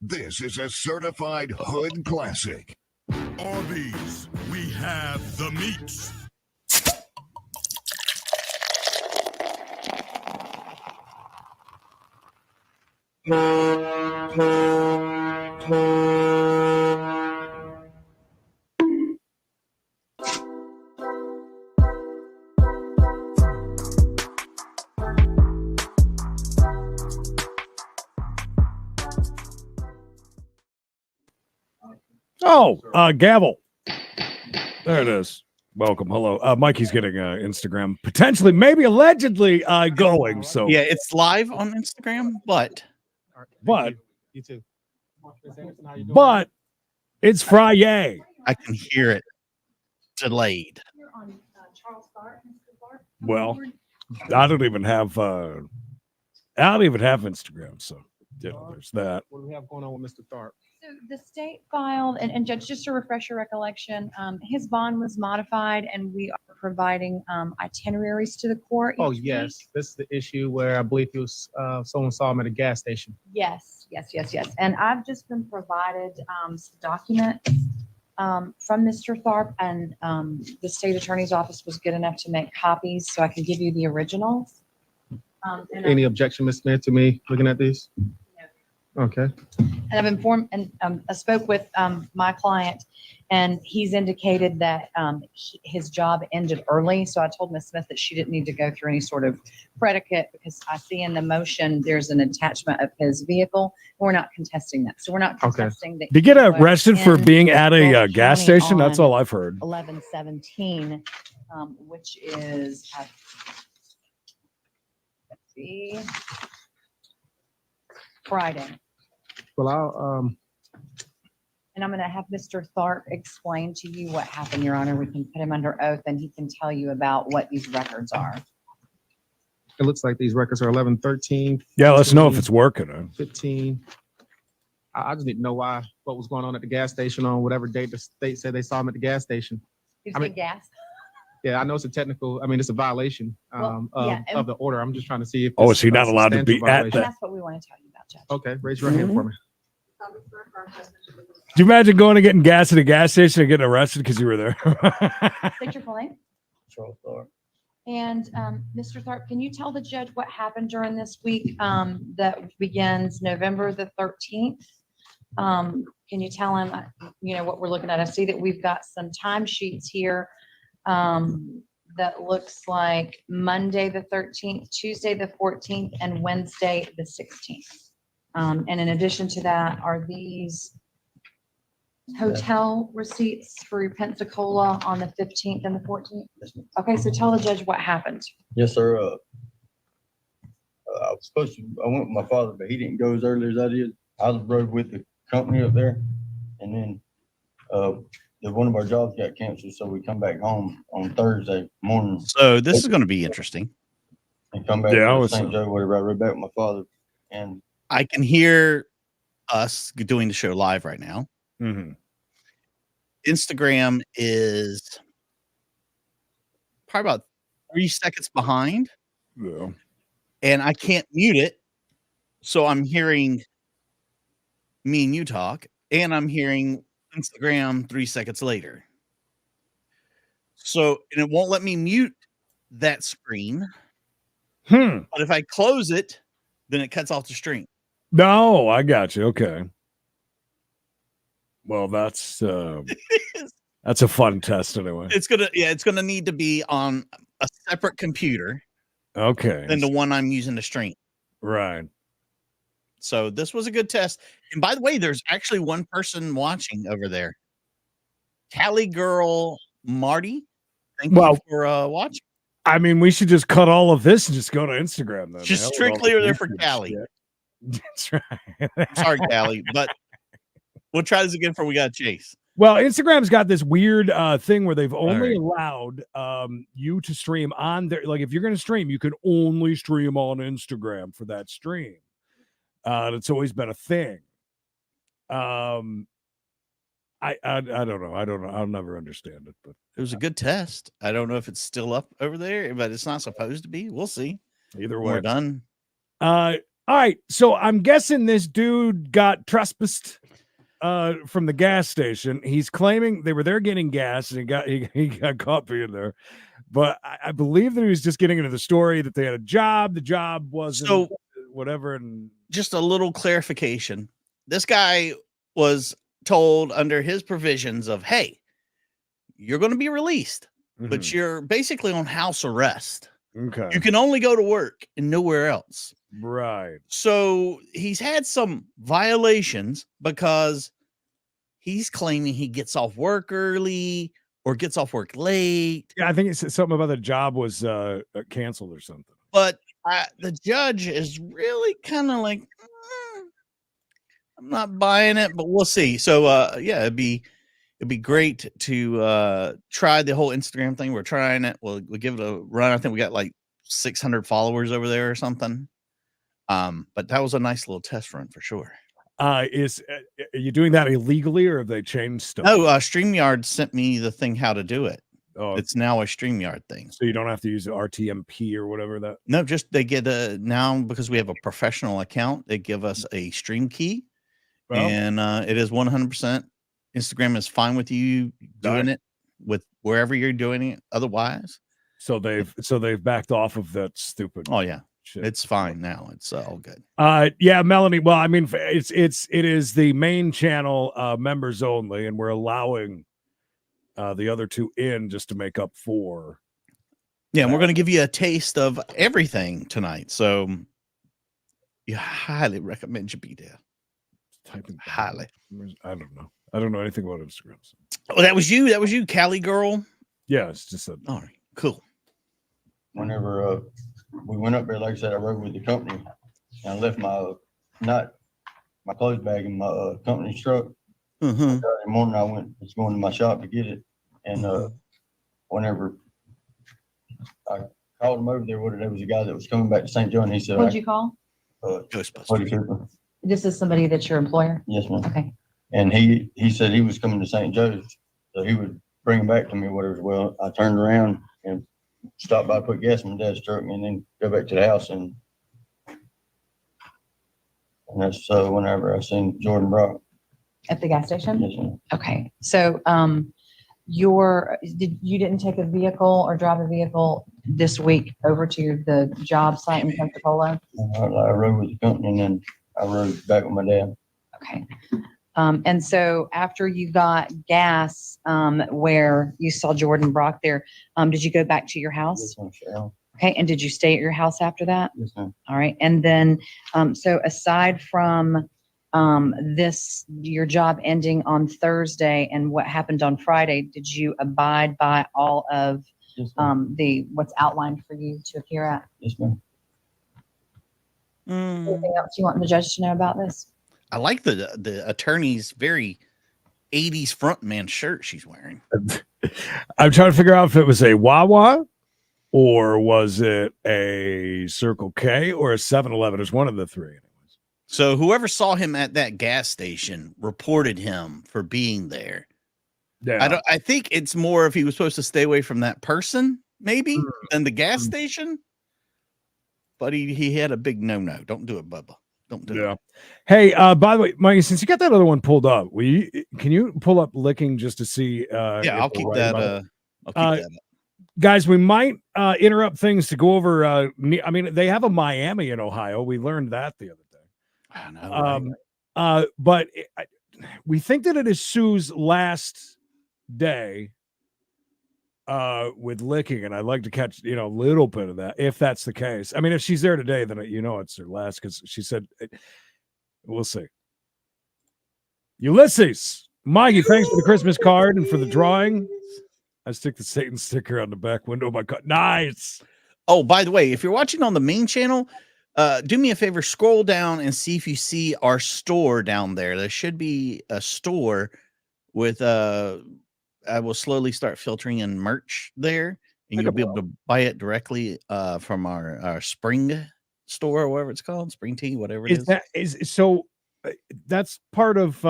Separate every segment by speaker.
Speaker 1: This is a certified hood classic.
Speaker 2: Arby's, we have the meats.
Speaker 3: Oh, gavel. There it is. Welcome. Hello. Mikey's getting Instagram, potentially, maybe allegedly going. So
Speaker 4: yeah, it's live on Instagram, but
Speaker 5: You too.
Speaker 3: but it's Friday.
Speaker 4: I can hear it delayed.
Speaker 3: Well, I don't even have Instagram, so yeah, there's that.
Speaker 5: What do we have going on with Mr. Tharp?
Speaker 6: So the state filed, and Judge, just to refresh your recollection, his bond was modified, and we are providing itineraries to the court.
Speaker 5: Oh,
Speaker 6: each
Speaker 5: yes.
Speaker 6: week.
Speaker 5: This is the issue where I believe he was, someone saw him at a gas station.
Speaker 6: Yes. And I've just been provided some documents from Mr. Tharp, and the state attorney's office was good enough to make copies, so I can give you the originals. And
Speaker 5: Any objection, Ms. Smith, to me looking at these? Okay.
Speaker 6: And I've informed, and I spoke with my client, and he's indicated that his job ended early. So I told Ms. Smith that she didn't need to go through any sort of predicate, because I see in the motion there's an attachment of his vehicle. We're not contesting that. So we're not
Speaker 5: Okay.
Speaker 6: contesting that.
Speaker 3: Did you get
Speaker 6: he was
Speaker 3: arrested for
Speaker 6: in
Speaker 3: being at a
Speaker 6: Gulf
Speaker 3: gas
Speaker 6: County
Speaker 3: station? That's
Speaker 6: on
Speaker 3: all I've heard.
Speaker 6: 11/17, which is, let's see, Friday.
Speaker 5: Well, I'll,
Speaker 6: And I'm going to have Mr. Tharp explain to you what happened, Your Honor. We can put him under oath, and he can tell you about what these records are.
Speaker 5: it looks like these records are 11/13,
Speaker 3: Yeah, let's know if it's working.
Speaker 5: 15. I just need to know what was going on at the gas station on whatever date the state said they saw him at the gas station.
Speaker 6: He's
Speaker 5: I mean-
Speaker 6: in gas.
Speaker 5: Yeah, I know it's it's a violation
Speaker 6: Well, yeah, and-
Speaker 5: of the order. I'm just trying to see if.
Speaker 3: Oh,
Speaker 5: this
Speaker 3: is he not
Speaker 5: a
Speaker 3: allowed to be
Speaker 5: substantial
Speaker 3: at
Speaker 6: And
Speaker 3: that?
Speaker 6: that's what we want to tell you about, Judge.
Speaker 5: Okay, raise your hand for me.
Speaker 3: Do you imagine going and getting gas at a gas station and getting arrested because you were there?
Speaker 6: State your full name.
Speaker 7: Charles Tharp.
Speaker 6: And Mr. Tharp, can you tell the judge what happened during this week that begins November the 13th? Can you tell him, what we're looking at? I see that we've got some timesheets here that looks like Monday the 13th, Tuesday the 14th, and Wednesday the 16th. And in addition to that, are these hotel receipts for Pensacola on the 15th and the 14th? Okay, so tell the judge what happened.
Speaker 7: Yes, sir. I was I went with my father, but he didn't go as early as I did. I rode with the company up there, and then one of our jobs got canceled, so we come back home on Thursday morning
Speaker 4: So this is going to be interesting.
Speaker 7: and come back
Speaker 3: Yeah, I
Speaker 7: to
Speaker 3: was-
Speaker 7: St. Joe, whatever. I rode back with my father, and
Speaker 4: I can hear us doing the show live right now.
Speaker 3: Mhm.
Speaker 4: Instagram is probably about 3 seconds behind,
Speaker 3: Yeah.
Speaker 4: and I can't mute it. So I'm hearing me and you talk, and I'm hearing Instagram 3 seconds later. So, and it won't let me mute that screen. But if I close it, then it cuts off the stream.
Speaker 3: No, I got you. Okay. Well, that's a fun test anyway.
Speaker 4: It's gonna need to be on a separate computer
Speaker 3: Okay.
Speaker 4: than the one I'm using to stream.
Speaker 3: Right.
Speaker 4: So this was a good test. And by the way, there's actually one person watching over there. Cali girl Marty. Thank
Speaker 3: Well-
Speaker 4: you for watching.
Speaker 3: I mean, we should just cut all of this and just go to Instagram then.
Speaker 4: Just
Speaker 3: Hell with
Speaker 4: strictly
Speaker 3: all the
Speaker 4: there for
Speaker 3: YouTube
Speaker 4: Cali.
Speaker 3: shit. That's right.
Speaker 4: Sorry, Cali, but we'll try this again before we got Chase.
Speaker 3: Well, Instagram's got this weird thing where they've only
Speaker 4: right.
Speaker 3: allowed you to stream on there. Like if you're going to stream, you can only stream on Instagram for that stream. It's always been a thing. I don't know. I'll never understand it, but
Speaker 4: It was a good test. I don't know if it's still up over there, but it's not supposed to be. We'll see.
Speaker 3: either
Speaker 4: When we're
Speaker 3: way.
Speaker 4: done.
Speaker 3: All right, so I'm guessing this dude got trespassed from the gas station. He's claiming they were there getting gas, and he got caught being there. But I believe that he was just getting into the story that they had a job. The job wasn't
Speaker 4: So
Speaker 3: whatever, and
Speaker 4: just a little clarification. This guy was told under his provisions of, hey, you're going to be released, but you're basically on house arrest.
Speaker 3: okay,
Speaker 4: You can only go to work and nowhere else.
Speaker 3: right.
Speaker 4: So he's had some violations because he's claiming he gets off work early or gets off work late.
Speaker 3: Yeah, I think it's something about the job was canceled or something.
Speaker 4: But the judge is really kind of like, I'm not buying it, but we'll see. So yeah, it'd be great to try the whole Instagram thing. We're trying it. We'll give it a run. I think we got like 600 followers over there or something. But that was a nice little test run for sure.
Speaker 3: Are you doing that illegally, or have they changed stuff?
Speaker 4: No, StreamYard sent me the thing how to do it.
Speaker 3: Oh,
Speaker 4: It's now a StreamYard thing.
Speaker 3: so you don't have to use the RTMP or whatever that.
Speaker 4: No, just they get a now because we have a professional account, they give us a stream key,
Speaker 3: Well,
Speaker 4: and it is 100%. Instagram is fine with you doing it with wherever you're doing it. Otherwise,
Speaker 3: so they've backed off of that stupid
Speaker 4: oh yeah,
Speaker 3: shit.
Speaker 4: it's fine now. It's all good.
Speaker 3: Yeah, Melanie. Well, I mean, it is the main channel, members only, and we're allowing the other two in just to make up for.
Speaker 4: Yeah, and we're going to give you a taste of everything tonight. So you highly recommend you be there.
Speaker 3: Typing
Speaker 4: Highly.
Speaker 3: I don't know. I don't know anything about Instagram. So.
Speaker 4: Oh, that was you. That was you, Cali girl.
Speaker 3: Yeah, it's just a.
Speaker 4: All right, cool.
Speaker 7: Whenever we went up there, like I said, I rode with the company, and I left my clothes bag in my company's truck.
Speaker 4: Mm-hmm.
Speaker 7: Saturday morning, I was going to my shop to get it, and whenever I called him over there, there was a guy that was coming back to St. Joe, and he said,
Speaker 6: What'd you call?
Speaker 7: Buddy
Speaker 4: Ghostbusters.
Speaker 7: Cooper.
Speaker 6: This is somebody that's your employer?
Speaker 7: Yes, ma'am.
Speaker 6: Okay.
Speaker 7: And he said he was coming to St. Joe's, so he would bring him back to me, whatever. Well, I turned around and stopped by, put gas in my dad's truck, and then go back to the house, and that's whenever I seen Jordan Brock.
Speaker 6: At the gas station?
Speaker 7: Yes, ma'am.
Speaker 6: Okay, so you didn't take a vehicle or drive a vehicle this week over to the job site in Pensacola?
Speaker 7: I rode with the company, and then I rode back with my dad.
Speaker 6: Okay. And so after you got gas, where you saw Jordan Brock there, did you go back to your house?
Speaker 7: Yes, ma'am, Cheryl.
Speaker 6: Okay, and did you stay at your house after that?
Speaker 7: Yes, ma'am.
Speaker 6: All right, and then, so aside from your job ending on Thursday and what happened on Friday, did you abide by all of
Speaker 7: Yes, ma'am.
Speaker 6: what's outlined for you to appear at?
Speaker 7: Yes, ma'am.
Speaker 6: Anything else you want the judge to know about this?
Speaker 4: I like the attorney's very 80s front man shirt she's wearing.
Speaker 3: I'm trying to figure out if it was a Wawa or was it a Circle K or a 7-Eleven. It's one of the three.
Speaker 4: So whoever saw him at that gas station reported him for being there.
Speaker 3: Yeah.
Speaker 4: I think it's more if he was supposed to stay away from that person, maybe, than the gas station. But he had a big no. Don't do it, Bubba. Don't do it.
Speaker 3: Hey, by the way, Mike, since you got that other one pulled up, can you pull up Licking just to see?
Speaker 4: Yeah, I'll keep that. I'll keep that up.
Speaker 3: Guys, we might interrupt things to go over. I mean, they have a Miami in Ohio. We learned that the other day.
Speaker 4: I know.
Speaker 3: But we think that it is Sue's last day with Licking, and I'd like to catch a little bit of that if that's the case. I mean, if she's there today, then it's her last, because she said we'll see. Ulysses, Mikey, thanks for the Christmas card and for the drawing. I stick the Satan sticker on the back window of my car. Nice.
Speaker 4: Oh, by the way, if you're watching on the main channel, do me a favor, scroll down and see if you see our store down there. There should be a store with I will slowly start filtering in merch there, and you'll be able to buy it directly from our spring store, or whatever it's called, Spring Tea, whatever it is.
Speaker 3: That's part of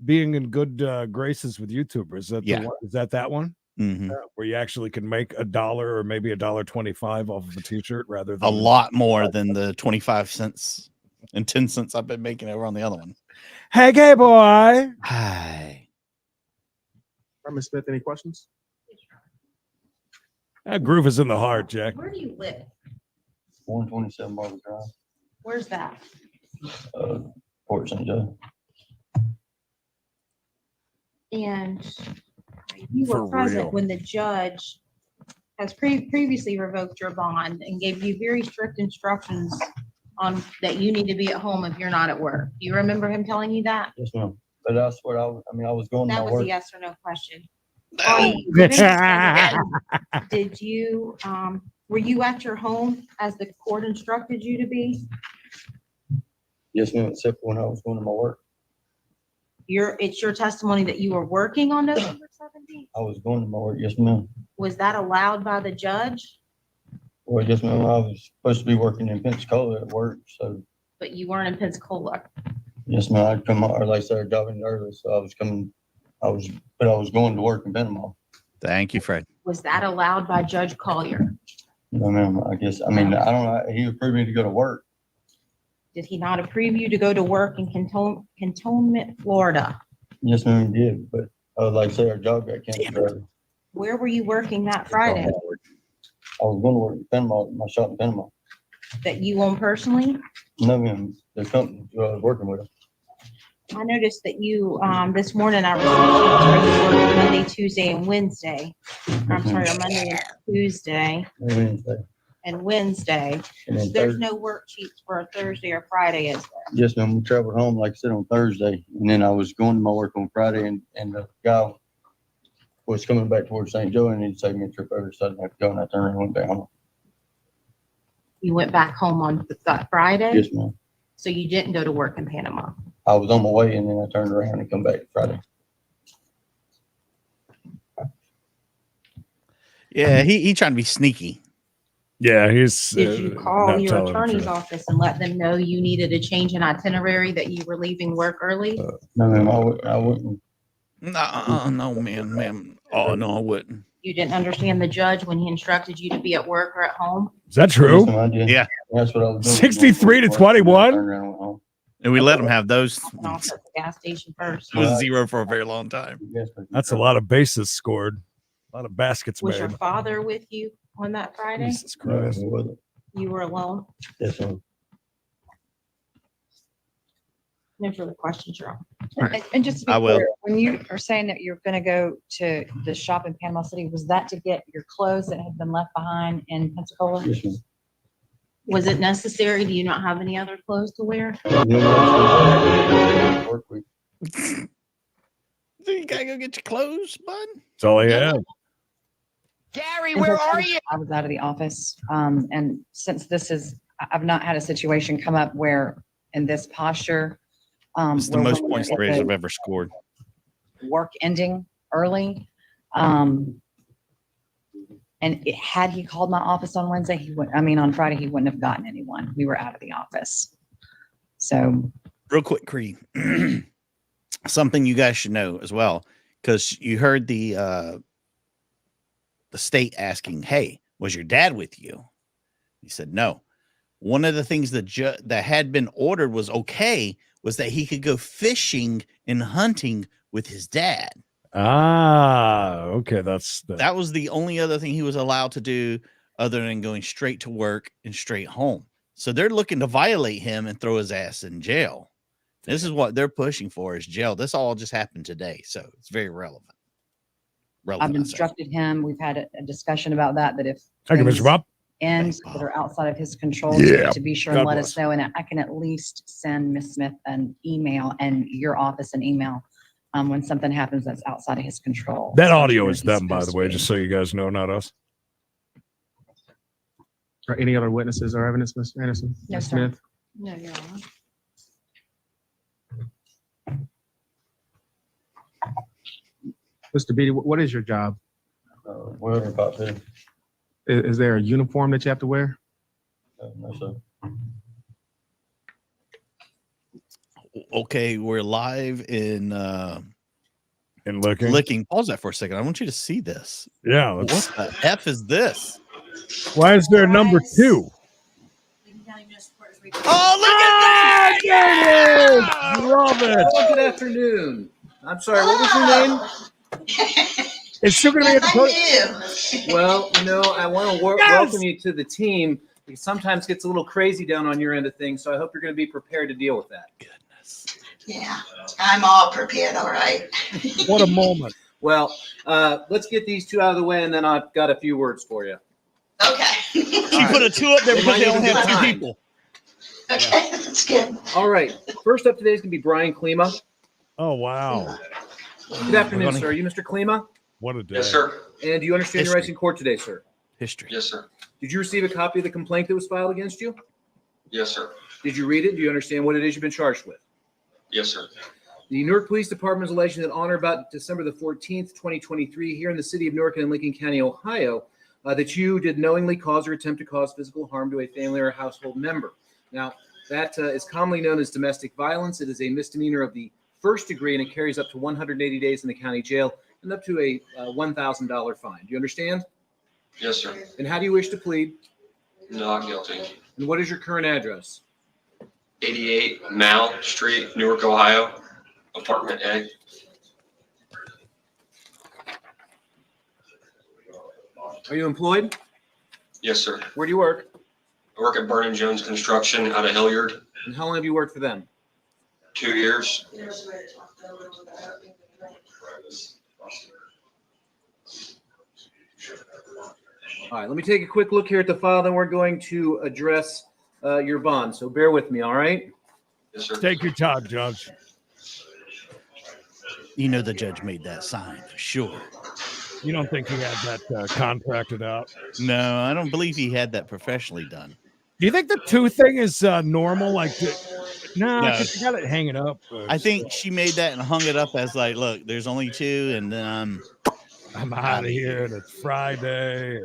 Speaker 3: being in good graces with YouTubers. Is that
Speaker 4: Yeah.
Speaker 3: is that one?
Speaker 4: Mhm.
Speaker 3: where you actually can make $1 or maybe $1.25 off of a t-shirt rather than
Speaker 4: A lot more than the 25 cents and 10 cents I've been making over on the other one.
Speaker 3: Hey, gay boy.
Speaker 4: Hi.
Speaker 5: Ms. Smith, any questions?
Speaker 3: That groove is in the heart, Jack.
Speaker 6: Where do you live?
Speaker 7: 127 Barber Drive,
Speaker 6: Where's that?
Speaker 7: Port St. Joe.
Speaker 6: And you
Speaker 3: For
Speaker 6: were present
Speaker 3: real.
Speaker 6: when the judge has previously revoked your bond and gave you very strict instructions on that you need to be at home if you're not at work. Do you remember him telling you that?
Speaker 7: Yes, ma'am. But I swear, I was going to
Speaker 6: That
Speaker 7: my
Speaker 6: was a
Speaker 7: work.
Speaker 6: yes or no question.
Speaker 4: Oh,
Speaker 6: Did you, were you at your home as the court instructed you to be?
Speaker 7: Yes, ma'am, except for when I was going to my work.
Speaker 6: It's your testimony that you were working on November 17th?
Speaker 7: I was going to my work. Yes, ma'am.
Speaker 6: Was that allowed by the judge?
Speaker 7: Well, yes, ma'am. I was supposed to be working in Pensacola at work, so
Speaker 6: But you weren't in Pensacola.
Speaker 7: yes, ma'am. I'd come out, or like I said, driving early, so I was going to work in Panama.
Speaker 4: thank you, Fred.
Speaker 6: Was that allowed by Judge Collier?
Speaker 7: No, ma'am. I guess, I don't know. He approved me to go to work.
Speaker 6: Did he not approve you to go to work in Cantonment, Florida?
Speaker 7: Yes, ma'am, he did. But like I said, our job got canceled early.
Speaker 6: Where were you working that Friday?
Speaker 7: I was going to work in Panama, my shop in Panama.
Speaker 6: That you own personally?
Speaker 7: No, ma'am. The company I was working with.
Speaker 6: I noticed that you, this morning I received you working Monday, Tuesday, and Wednesday. I'm sorry, on Monday and Tuesday
Speaker 7: Wednesday.
Speaker 6: and Wednesday.
Speaker 7: And then
Speaker 6: There's
Speaker 7: Thursday.
Speaker 6: no worksheets for a Thursday or Friday, is there?
Speaker 7: Yes, ma'am. We traveled home, like I said, on Thursday, and then I was going to my work on Friday, and the guy was coming back towards St. Joe, and he'd take me a trip over, so I didn't have to go, and I turned around and went back home.
Speaker 6: You went back home on that Friday?
Speaker 7: Yes, ma'am.
Speaker 6: So you didn't go to work in Panama?
Speaker 7: I was on my way, and then I turned around and come back Friday.
Speaker 4: Yeah, he trying to be sneaky.
Speaker 3: Yeah, he's.
Speaker 6: Did you call
Speaker 3: not
Speaker 6: your
Speaker 3: telling the
Speaker 6: attorney's
Speaker 3: truth.
Speaker 6: office and let them know you needed a change in itinerary, that you were leaving work early?
Speaker 7: No, ma'am, I wouldn't.
Speaker 4: No, ma'am. Oh, no, I wouldn't.
Speaker 6: You didn't understand the judge when he instructed you to be at work or at home?
Speaker 3: Is that
Speaker 7: Yes,
Speaker 3: true?
Speaker 7: ma'am, I did.
Speaker 4: Yeah.
Speaker 7: That's what I was doing.
Speaker 3: 63 to 21?
Speaker 7: Turned around and went home.
Speaker 4: And we let him have those.
Speaker 6: And off at the gas station first.
Speaker 4: It was 0 for a very long time.
Speaker 7: Yes, ma'am.
Speaker 3: That's a lot of bases scored. A lot of baskets
Speaker 6: Was
Speaker 3: made.
Speaker 6: your father with you on that Friday?
Speaker 3: Jesus
Speaker 7: No, ma'am,
Speaker 3: Christ.
Speaker 7: it wasn't.
Speaker 6: You were alone?
Speaker 7: Yes, ma'am.
Speaker 6: No further questions, Your Honor.
Speaker 8: And just to be
Speaker 4: I will.
Speaker 8: clear, when you are saying that you're gonna go to the shop in Panama City, was that to get your clothes that had been left behind in Pensacola?
Speaker 7: Yes, ma'am.
Speaker 6: Was it necessary? Do you not have any other clothes to wear?
Speaker 7: No, ma'am. Work week.
Speaker 4: So you gotta go get your clothes, bud.
Speaker 3: That's all he had.
Speaker 8: Gary, where are you? I was out of the office. And since I've not had a situation come up where in this posture.
Speaker 4: It's the
Speaker 8: where
Speaker 4: most
Speaker 8: we're
Speaker 4: points the
Speaker 8: at
Speaker 4: Raiders
Speaker 8: the
Speaker 4: have ever scored.
Speaker 8: Work ending early. And had he called my office on Wednesday, on Friday, he wouldn't have gotten anyone. We were out of the office. So
Speaker 4: Real quick, Creed. Something you guys should know as well, because you heard the state asking, "Hey, was your dad with you?" He said no. One of the things that had been ordered was that he could go fishing and hunting with his dad.
Speaker 3: Okay.
Speaker 4: That was the only other thing he was allowed to do other than going straight to work and straight home. So they're looking to violate him and throw his ass in jail. This is what they're pushing for, is jail. This all just happened today. So it's very relevant.
Speaker 8: I've
Speaker 4: I say.
Speaker 8: instructed him. We've had a discussion about that if
Speaker 3: Thank you, Mr.
Speaker 8: things
Speaker 3: Bob.
Speaker 8: end
Speaker 4: Thanks,
Speaker 8: that are outside of his control,
Speaker 3: Yeah.
Speaker 8: to be sure
Speaker 3: God
Speaker 8: and let
Speaker 3: bless.
Speaker 8: us know. And I can at least send Ms. Smith an email and your office an email when something happens that's outside of his control.
Speaker 3: That
Speaker 8: So
Speaker 3: audio
Speaker 8: sure
Speaker 3: is
Speaker 8: he's
Speaker 3: them, by the
Speaker 8: supposed
Speaker 3: way,
Speaker 8: to be.
Speaker 3: just so you guys know, not us.
Speaker 5: Or any other witnesses or evidence, Ms. Anderson?
Speaker 8: No,
Speaker 5: Ms.
Speaker 8: sir.
Speaker 5: Smith?
Speaker 6: No, Your Honor.
Speaker 5: Mr. Beatty, what is your job?
Speaker 7: Wherever about there.
Speaker 5: Is there a uniform that you have to wear?
Speaker 7: No, sir.
Speaker 4: Okay, we're live in
Speaker 3: And licking.
Speaker 4: Licking. Pause that for a second. I want you to see this.
Speaker 3: Yeah.
Speaker 4: What
Speaker 3: let's-
Speaker 4: the F is this?
Speaker 3: Why is there number 2?
Speaker 4: Oh, look at that!
Speaker 3: Love it.
Speaker 9: Oh, good afternoon. I'm sorry, what was your name?
Speaker 3: It's still going to be at the
Speaker 9: Well, I want to welcome you to the team. It sometimes gets a little crazy down on your end of things, so I hope you're going to be prepared to deal with that.
Speaker 4: Goodness.
Speaker 10: Yeah, I'm all prepared, all right.
Speaker 3: What a moment.
Speaker 9: Well, let's get these two out of the way, and then I've got a few words for you.
Speaker 10: Okay.
Speaker 4: She put a 2 up there
Speaker 9: They
Speaker 4: because
Speaker 9: might
Speaker 4: they only
Speaker 9: even
Speaker 4: have
Speaker 9: get
Speaker 4: 2
Speaker 9: time.
Speaker 4: people.
Speaker 10: Okay, that's good.
Speaker 9: All right. First up today is going to be Brian Klima.
Speaker 3: Oh, wow.
Speaker 9: Good afternoon, sir. Are you Mr. Klima?
Speaker 3: What a day.
Speaker 11: Yes, sir.
Speaker 9: And do you understand your rights in court today, sir?
Speaker 4: History.
Speaker 11: Yes, sir.
Speaker 9: Did you receive a copy of the complaint that was filed against you?
Speaker 11: Yes, sir.
Speaker 9: Did you read it? Do you understand what it is you've been charged with?
Speaker 11: Yes, sir.
Speaker 9: The Newark Police Department is alleging that on or about December the 14th, 2023, here in the city of Newark and Lincoln County, Ohio, that you did knowingly cause or attempt to cause physical harm to a family or a household member. Now, that is commonly known as domestic violence. It is a misdemeanor of the first degree, and it carries up to 180 days in the county jail and up to a $1,000 fine. Do you understand?
Speaker 11: Yes, sir.
Speaker 9: And how do you wish to plead?
Speaker 11: Not guilty.
Speaker 9: And what is your current address?
Speaker 11: 88 Mal Street, Newark, Ohio, apartment A.
Speaker 9: Are you employed?
Speaker 11: Yes, sir.
Speaker 9: Where do you work?
Speaker 11: I work at Vernon Jones Construction out of Hilliard.
Speaker 9: And how long have you worked for them?
Speaker 11: 2 years.
Speaker 9: All right, let me take a quick look here at the file, then we're going to address your bond. So bear with me, all right?
Speaker 11: Yes, sir.
Speaker 3: Take your time, Judge.
Speaker 4: You know the judge made that sign for sure.
Speaker 3: You don't think he had that contracted out?
Speaker 4: No, I don't believe he had that professionally done.
Speaker 3: Do you think the 2 thing is normal? Like, no,
Speaker 4: No.
Speaker 3: because you got it hanging up.
Speaker 4: I think she made that and hung it up as like, look, there's only 2, and then
Speaker 3: I'm out of here, and it's Friday.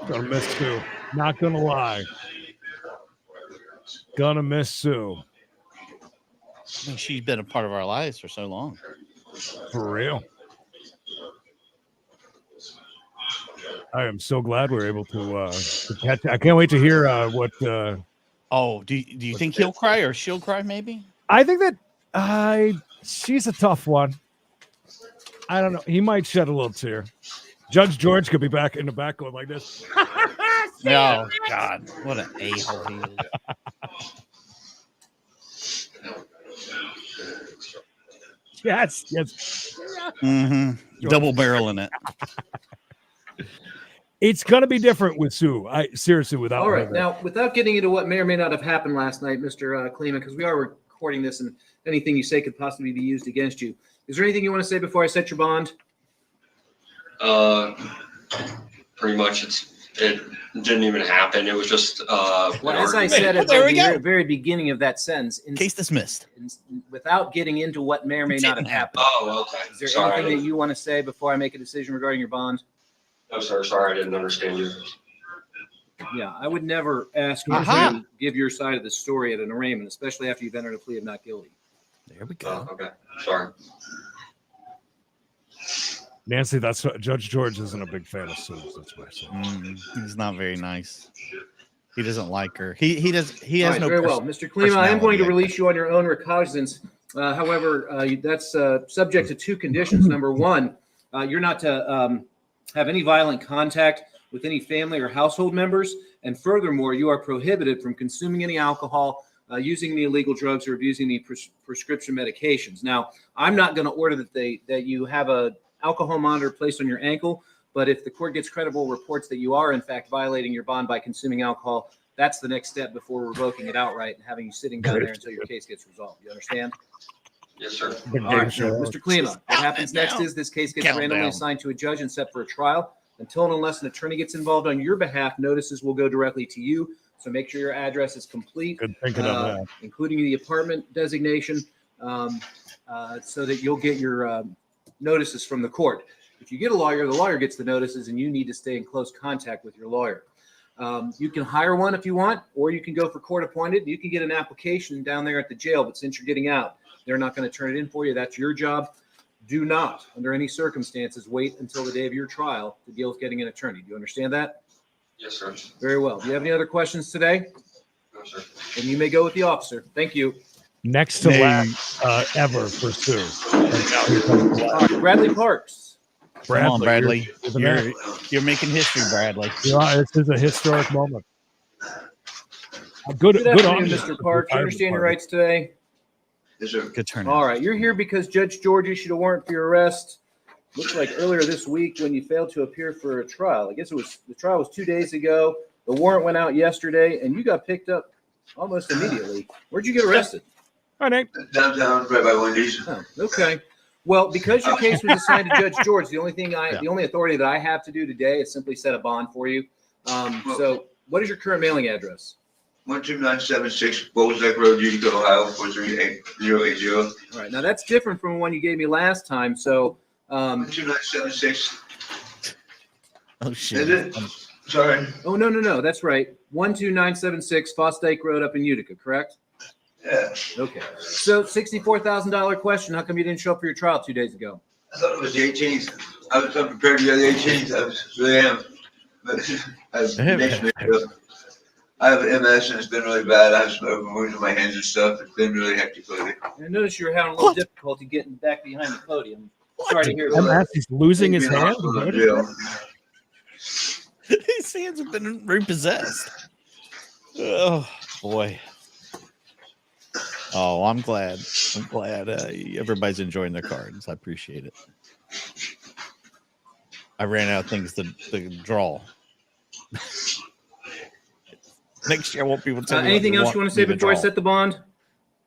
Speaker 3: Gonna miss Sue. Not gonna lie. Gonna miss Sue.
Speaker 4: I mean, she's been a part of our lives for so long.
Speaker 3: For real. I am so glad we're able to catch. I can't wait to hear what.
Speaker 4: Oh, do you think he'll cry or she'll cry? Maybe.
Speaker 3: I think that she's a tough one. I don't know. He might shed a little tear. Judge George could be back in the back going like this.
Speaker 4: Oh God, what an a-hole he is.
Speaker 3: Yes.
Speaker 4: Mm-hmm. Double barreling it.
Speaker 3: It's gonna be different with Sue. I seriously, without
Speaker 9: All right.
Speaker 3: her.
Speaker 9: Now, without getting into what may or may not have happened last night, Mr. Kleeman, because we are recording this and anything you say could possibly be used against you. Is there anything you want to say before I set your bond?
Speaker 11: Pretty much it didn't even happen. It was just
Speaker 9: Well, as I said at the very beginning of that sentence,
Speaker 4: Case dismissed.
Speaker 9: Without getting into what may or may not have happened.
Speaker 11: Oh, okay.
Speaker 9: Is there
Speaker 11: Sorry, I
Speaker 9: anything
Speaker 11: didn't-
Speaker 9: that you want to say before I make a decision regarding your bond?
Speaker 11: I'm sorry, I didn't understand you.
Speaker 9: Yeah, I would never ask you
Speaker 4: Aha.
Speaker 9: to give your side of the story at an arraignment, especially after you've entered a plea of not guilty.
Speaker 4: There we go.
Speaker 11: Oh, okay. Sorry.
Speaker 3: Nancy, that's Judge George isn't a big fan of Sue. That's why I said.
Speaker 4: He's not very nice. He doesn't like her. He does. He
Speaker 9: All
Speaker 4: has
Speaker 9: right,
Speaker 4: no.
Speaker 9: very well, Mr. Klima, I am going to
Speaker 4: personality, I
Speaker 9: release you on your own recognizance. However, that's subject to 2 conditions. Number 1, you're not to have any violent contact with any family or household members. And furthermore, you are prohibited from consuming any alcohol, using any illegal drugs, or abusing any prescription medications. Now, I'm not going to order that you have a alcohol monitor placed on your ankle, but if the court gets credible reports that you are in fact violating your bond by consuming alcohol, that's the next step before revoking it outright and having you sitting down there until your case gets resolved. You understand?
Speaker 11: Yes, sir.
Speaker 3: Big
Speaker 9: All right,
Speaker 3: game show.
Speaker 9: Mr. Klima, what happens next is this case gets
Speaker 4: Count
Speaker 9: randomly
Speaker 4: down.
Speaker 9: assigned to a judge and set for a trial. Until and unless an attorney gets involved on your behalf, notices will go directly to you. So make sure your address is complete,
Speaker 3: Good thinking of that.
Speaker 9: including the apartment designation, so that you'll get your notices from the court. If you get a lawyer, the lawyer gets the notices, and you need to stay in close contact with your lawyer. You can hire one if you want, or you can go for court appointed. You can get an application down there at the jail, but since you're getting out, they're not going to turn it in for you. That's your job. Do not, under any circumstances, wait until the day of your trial to deal with getting an attorney. Do you understand that?
Speaker 11: Yes, sir.
Speaker 9: Very well. Do you have any other questions today?
Speaker 11: No, sir.
Speaker 9: Then you may go with the officer. Thank you.
Speaker 3: Next to last ever for Sue. And now here comes the
Speaker 9: All
Speaker 3: last.
Speaker 9: right, Bradley Parks.
Speaker 4: Come on, Bradley.
Speaker 3: you're the man.
Speaker 4: You're making history, Bradley.
Speaker 3: Yeah, this is a historic moment. Good
Speaker 9: Good afternoon,
Speaker 3: on you.
Speaker 9: Mr. Parks. You understand your rights today?
Speaker 11: Yes, sir.
Speaker 4: Good turnout.
Speaker 9: All right. You're here because Judge George issued a warrant for your arrest. Looks like earlier this week when you failed to appear for a trial. I guess the trial was 2 days ago. The warrant went out yesterday, and you got picked up almost immediately. Where'd you get arrested?
Speaker 3: All right,
Speaker 11: Downtown, right by Wendy's.
Speaker 9: Oh, okay. Well, because your case was assigned to Judge George, the only authority that I have to do today is simply set a bond for you. So what is your current mailing address?
Speaker 11: 12976 Bowles Neck Road, Utica, Ohio, 43080.
Speaker 9: All right. Now that's different from the one you gave me last time. So
Speaker 11: 12976.
Speaker 4: Oh, shit.
Speaker 11: Is it? Sorry.
Speaker 9: Oh, no. That's right. 12976 Fosdyke Road up in Utica, correct?
Speaker 11: Yeah.
Speaker 9: Okay. So $64,000 question. How come you didn't show up for your trial 2 days ago?
Speaker 11: I thought it was the 18th. I was unprepared to go the 18th. I really am. But I have MS and it's been really bad. I have some open wounds on my hands and stuff. It's been really hectic lately.
Speaker 9: I noticed you were having a little difficulty getting back behind the podium. Sorry to hear that.
Speaker 3: MS, he's losing his
Speaker 11: Being in
Speaker 3: hand.
Speaker 11: hospital in jail.
Speaker 4: His hands have been repossessed. Oh, boy. Oh, I'm glad. Everybody's enjoying their cards. I appreciate it. I ran out of things to draw. Next year, I want people to tell me
Speaker 9: anything else you want to say before I set the bond?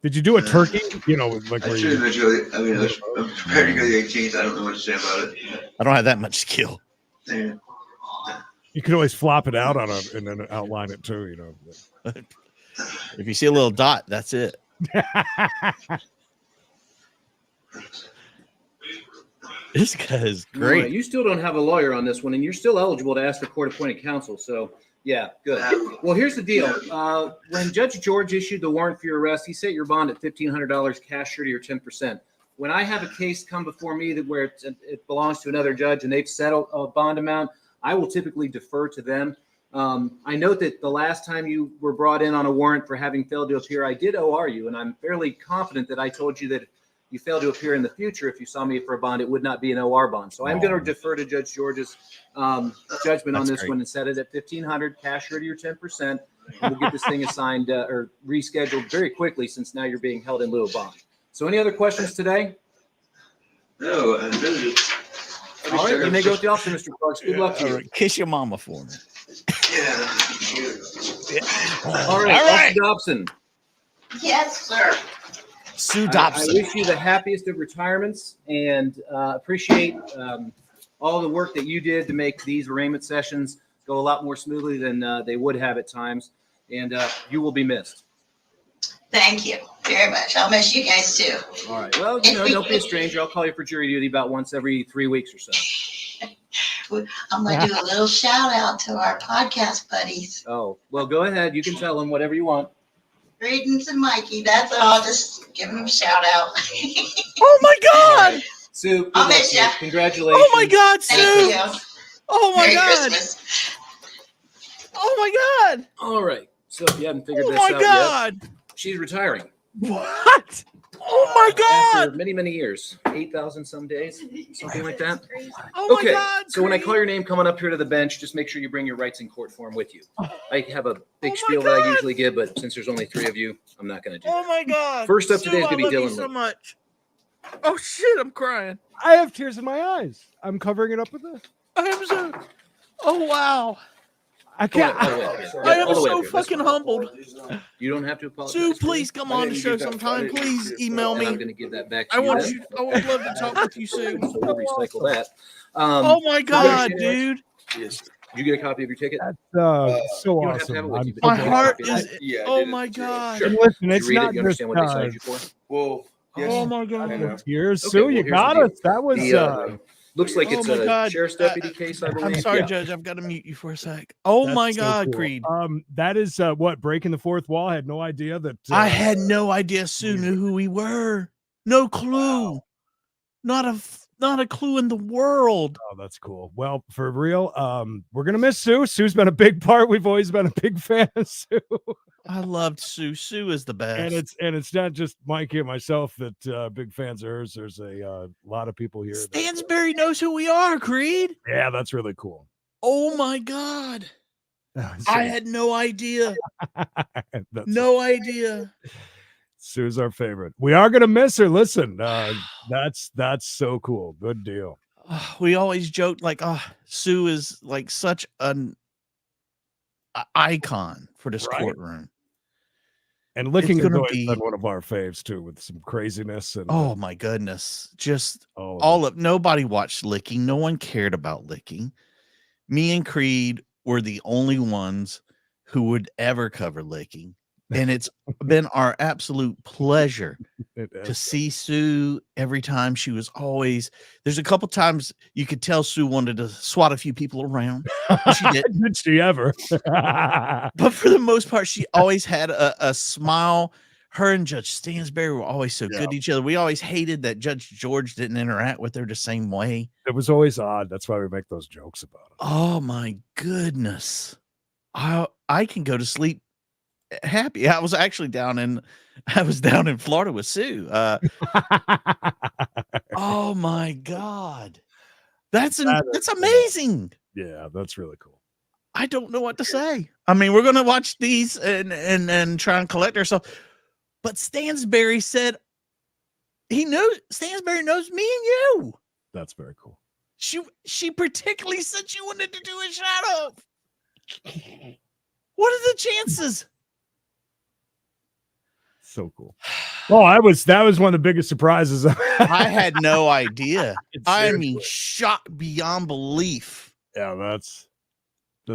Speaker 3: Did you do a turkey? You know, like
Speaker 11: I
Speaker 3: where
Speaker 11: should
Speaker 3: you,
Speaker 11: eventually. I mean, I'm prepared to go the 18th. I don't know what to say about it.
Speaker 4: I don't have that much skill.
Speaker 11: Yeah.
Speaker 3: you could always flop it out on and then outline it too. You know.
Speaker 4: If you see a little dot, that's it. This guy is great.
Speaker 9: Right, you still don't have a lawyer on this one, and you're still eligible to ask for court-appointed counsel. So, yeah, good. Well, here's the deal. When Judge George issued the warrant for your arrest, he set your bond at $1,500 cash surety or 10%. When I have a case come before me where it belongs to another judge and they've settled a bond amount, I will typically defer to them. I note that the last time you were brought in on a warrant for having failed to appear, I did OR you, and I'm fairly confident that I told you that if you fail to appear in the future, if you saw me for a bond, it would not be an OR bond. So I'm going to defer to Judge George's judgment on this one and set it at $1,500 cash surety or 10%. And we'll get this thing assigned or rescheduled very quickly since now you're being held in lieu of bond. So any other questions today?
Speaker 11: No.
Speaker 9: All right, you may go with the officer, Mr. Parks. Good luck to you.
Speaker 4: All right, kiss your mama for me.
Speaker 11: Yeah.
Speaker 9: All right, Officer Dobson.
Speaker 10: Yes, sir.
Speaker 4: Sue
Speaker 9: I
Speaker 4: Dobson.
Speaker 9: wish you the happiest of retirements and appreciate all the work that you did to make these arraignment sessions go a lot more smoothly than they would have at times. And you will be missed.
Speaker 10: Thank you very much. I'll miss you guys too.
Speaker 9: All right. Well, don't be a stranger. I'll call you for jury duty about once every 3 weeks or so.
Speaker 10: I'm going to do a little shout out to our podcast buddies.
Speaker 9: Oh, well, go ahead. You can tell them whatever you want.
Speaker 10: Greetings and Mikey. That's all. Just give them a shout out.
Speaker 4: Oh my God!
Speaker 9: Sue, good
Speaker 10: I'll
Speaker 9: luck
Speaker 10: miss
Speaker 9: to you.
Speaker 10: ya.
Speaker 9: Congratulations.
Speaker 4: Oh my God,
Speaker 10: Thank
Speaker 4: Sue!
Speaker 10: you.
Speaker 4: Oh my
Speaker 10: Merry
Speaker 4: God!
Speaker 10: Christmas.
Speaker 4: Oh my God!
Speaker 9: All right. So if you haven't figured
Speaker 4: Oh
Speaker 9: this
Speaker 4: my
Speaker 9: out
Speaker 4: God!
Speaker 9: yet, she's retiring.
Speaker 4: What? Oh my
Speaker 9: After
Speaker 4: God!
Speaker 9: many, many years, 8,000 some days, something like that.
Speaker 4: Oh my
Speaker 9: Okay,
Speaker 4: God!
Speaker 9: so when I call your name coming up here to the bench, just make sure you bring your rights in court form with you. I have a big
Speaker 4: Oh my
Speaker 9: spiel that I
Speaker 4: God.
Speaker 9: usually give, but since there's only 3 of you, I'm not going to do
Speaker 4: Oh
Speaker 9: that.
Speaker 4: my God!
Speaker 9: First up
Speaker 4: Sue,
Speaker 9: today is
Speaker 4: I
Speaker 9: gonna be
Speaker 4: love you
Speaker 9: Dylan
Speaker 4: so
Speaker 9: Lee.
Speaker 4: much. Oh shit! I'm crying.
Speaker 3: I have tears in my eyes. I'm covering it up with this.
Speaker 4: I'm so. Oh wow!
Speaker 3: I can't.
Speaker 9: All the way up here.
Speaker 4: I am
Speaker 9: All the way
Speaker 4: so
Speaker 9: up here. That's
Speaker 4: fucking
Speaker 9: fine.
Speaker 4: humbled.
Speaker 9: You don't have to apologize.
Speaker 4: Sue,
Speaker 9: to
Speaker 4: please
Speaker 9: me.
Speaker 4: come on the show sometime. Please email
Speaker 9: And I'm
Speaker 4: me.
Speaker 9: going to give that back to
Speaker 4: I
Speaker 9: you.
Speaker 4: want
Speaker 9: then.
Speaker 4: you. I would love to talk with you, Sue.
Speaker 9: So we'll recycle that.
Speaker 4: Oh my God, dude!
Speaker 9: Yes. Did you get a copy of your ticket?
Speaker 3: That's
Speaker 9: you
Speaker 3: so
Speaker 9: don't have to have it
Speaker 3: awesome.
Speaker 9: with you, but
Speaker 4: My
Speaker 9: you can
Speaker 4: heart
Speaker 9: get a copy.
Speaker 4: is.
Speaker 11: Yeah, I
Speaker 4: Oh
Speaker 11: did
Speaker 4: my
Speaker 11: it.
Speaker 4: God!
Speaker 9: Sure.
Speaker 3: And listen,
Speaker 9: Did
Speaker 3: it's
Speaker 9: you read
Speaker 3: not
Speaker 9: it? You
Speaker 3: just
Speaker 9: understand what they signed you for?
Speaker 11: Well,
Speaker 4: Oh my God!
Speaker 11: I know.
Speaker 3: tears.
Speaker 9: Okay,
Speaker 3: Sue,
Speaker 9: well,
Speaker 3: you
Speaker 9: here's
Speaker 3: got
Speaker 9: the
Speaker 3: us. That was
Speaker 9: Looks like
Speaker 4: Oh
Speaker 9: it's
Speaker 4: my
Speaker 9: a
Speaker 4: God.
Speaker 9: sheriff's deputy case, I
Speaker 4: I'm
Speaker 9: believe.
Speaker 4: sorry,
Speaker 3: Yeah.
Speaker 4: Judge. I've got to mute you for a sec. Oh
Speaker 3: That's
Speaker 4: my
Speaker 3: so
Speaker 4: God,
Speaker 3: cool.
Speaker 4: Creed.
Speaker 3: That is what, breaking the fourth wall. I had no idea that
Speaker 4: I had no idea Sue knew who we were. No clue. Not a clue in the world.
Speaker 3: Oh, that's cool. Well, for real, we're gonna miss Sue. Sue's been a big part. We've always been a big fan of Sue.
Speaker 4: I loved Sue. Sue is the best.
Speaker 3: And it's not just Mikey and myself that big fans of hers. There's a lot of people here. That,
Speaker 4: Stansberry knows who we are, Creed.
Speaker 3: yeah, that's really cool.
Speaker 4: Oh my God.
Speaker 3: So-
Speaker 4: I had no idea.
Speaker 3: that's
Speaker 4: No idea.
Speaker 3: Sue's our favorite. We are gonna miss her. Listen, that's so cool. Good deal.
Speaker 4: We always joke like, Sue is like such an icon for this
Speaker 3: Right.
Speaker 4: courtroom.
Speaker 3: And Licking is
Speaker 4: gonna
Speaker 3: always
Speaker 4: be-
Speaker 3: been one of our faves too, with some craziness and
Speaker 4: Oh my goodness. Just
Speaker 3: all of it.
Speaker 4: nobody watched Licking. No one cared about Licking. Me and Creed were the only ones who would ever cover Licking. And it's been our absolute pleasure
Speaker 3: It
Speaker 4: to
Speaker 3: is.
Speaker 4: see Sue every time. She was always, there's a couple times you could tell Sue wanted to swat a few people around. She did.
Speaker 3: Did she ever?
Speaker 4: But for the most part, she always had a smile. Her and Judge Stansberry were always so good to each other. We always hated that Judge George didn't interact with her the same way.
Speaker 3: It was always odd. That's why we make those jokes about it.
Speaker 4: Oh my goodness. I can go to sleep happy. I was down in Florida with Sue. Oh my God. That's amazing.
Speaker 3: Yeah, that's really cool.
Speaker 4: I don't know what to say. I mean, we're gonna watch these and try and collect ourselves. But Stansberry said Stansberry knows me and you.
Speaker 3: That's very cool.
Speaker 4: She particularly said she wanted to do a shout out. What are the chances?
Speaker 3: So cool. Well, that was one of the biggest surprises.
Speaker 4: I had no idea. I mean,
Speaker 3: Seriously.
Speaker 4: shocked beyond belief.
Speaker 3: Yeah, that's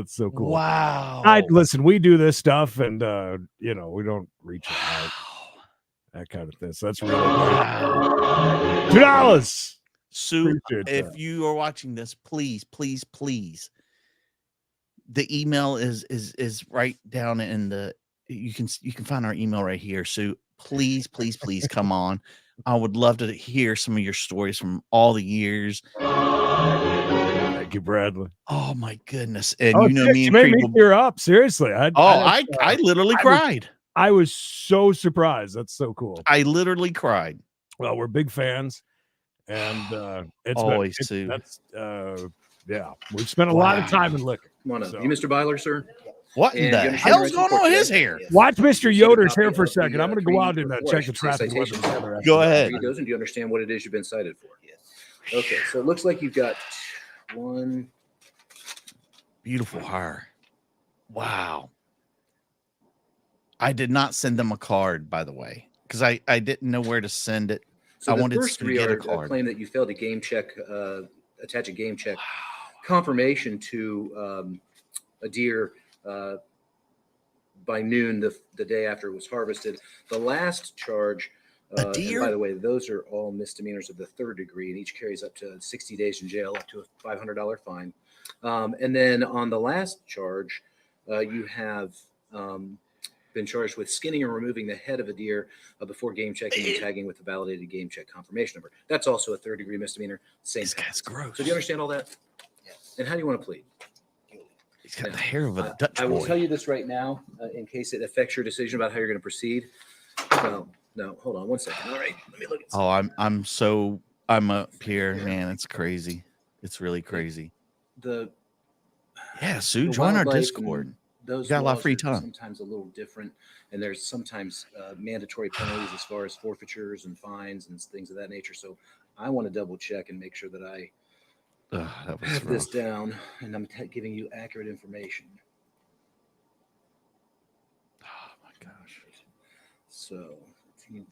Speaker 3: so cool.
Speaker 4: Wow.
Speaker 3: Listen, we do this stuff and we don't reach out. That kind of thing. So that's really good. $2.
Speaker 4: Sue,
Speaker 3: Appreciate
Speaker 4: if
Speaker 3: that.
Speaker 4: you are watching this, please, please, please. The email is right down in the you can find our email right here. Sue, please, please, please come on. I would love to hear some of your stories from all the years.
Speaker 3: Thank you, Bradley.
Speaker 4: Oh my goodness. And
Speaker 3: Oh,
Speaker 4: you know
Speaker 3: shit,
Speaker 4: me
Speaker 3: you
Speaker 4: and
Speaker 3: made
Speaker 4: Creed
Speaker 3: me
Speaker 4: will-
Speaker 3: tear up. Seriously.
Speaker 4: I literally cried.
Speaker 3: I was so surprised. That's so cool.
Speaker 4: I literally cried.
Speaker 3: Well, we're big fans, and it's
Speaker 4: Always, Sue.
Speaker 3: That's yeah. We've spent a lot of time in liquor.
Speaker 9: Come on up.
Speaker 3: So-
Speaker 9: You, Mr. Byler, sir?
Speaker 4: What in
Speaker 9: And
Speaker 4: the
Speaker 9: you understand
Speaker 4: hell's
Speaker 9: the
Speaker 4: going on with
Speaker 9: report
Speaker 4: his
Speaker 9: today?
Speaker 4: hair?
Speaker 3: Watch Mr.
Speaker 9: Received a
Speaker 3: Yoder's
Speaker 9: copy
Speaker 3: hair for a
Speaker 9: of
Speaker 3: second.
Speaker 9: the,
Speaker 3: I'm going to go
Speaker 9: training
Speaker 3: out and
Speaker 9: report,
Speaker 3: check the
Speaker 9: the
Speaker 3: traffic
Speaker 9: citation
Speaker 3: weapons.
Speaker 9: summary.
Speaker 4: Go ahead.
Speaker 9: Read those, and do you understand what it is you've been cited for? Yes. Okay, so it looks like you've got one.
Speaker 4: Beautiful hair. Wow. I did not send them a card, by the way, because I didn't know where to send it.
Speaker 9: So
Speaker 4: I
Speaker 9: the
Speaker 4: wanted
Speaker 9: first
Speaker 4: to
Speaker 9: three
Speaker 4: get a
Speaker 9: are
Speaker 4: card.
Speaker 9: claim that you failed to game check, attach a game check confirmation to a deer by noon the day after it was harvested. The last charge,
Speaker 4: A
Speaker 9: and
Speaker 4: deer?
Speaker 9: by the way, those are all misdemeanors of the third degree, and each carries up to 60 days in jail, up to a $500 fine. And then on the last charge, you have been charged with skinning or removing the head of a deer before game checking and tagging with the validated game check confirmation number. That's also a third degree misdemeanor. Same.
Speaker 4: This guy's
Speaker 9: penalty.
Speaker 4: gross.
Speaker 9: So do you understand all that? Yes. And how do you want to plead?
Speaker 4: He's got the hair of a Dutch
Speaker 9: I will
Speaker 4: boy.
Speaker 9: tell you this right now, in case it affects your decision about how you're going to proceed. No, hold on one second. All right, let me look at
Speaker 4: Oh, I'm up here, man. It's crazy. It's really crazy.
Speaker 9: the
Speaker 4: Yeah, Sue,
Speaker 9: the
Speaker 4: join our
Speaker 9: wildlife
Speaker 4: Discord.
Speaker 9: and Those
Speaker 4: Got a lot of
Speaker 9: laws
Speaker 4: free
Speaker 9: are
Speaker 4: time.
Speaker 9: Sometimes a little different, and there's sometimes mandatory penalties as far as forfeitures and fines and things of that nature. So I want to double check and make sure that I
Speaker 4: Ugh, that was
Speaker 9: have this
Speaker 4: rough.
Speaker 9: down and I'm giving you accurate information.
Speaker 4: Oh my gosh.
Speaker 9: So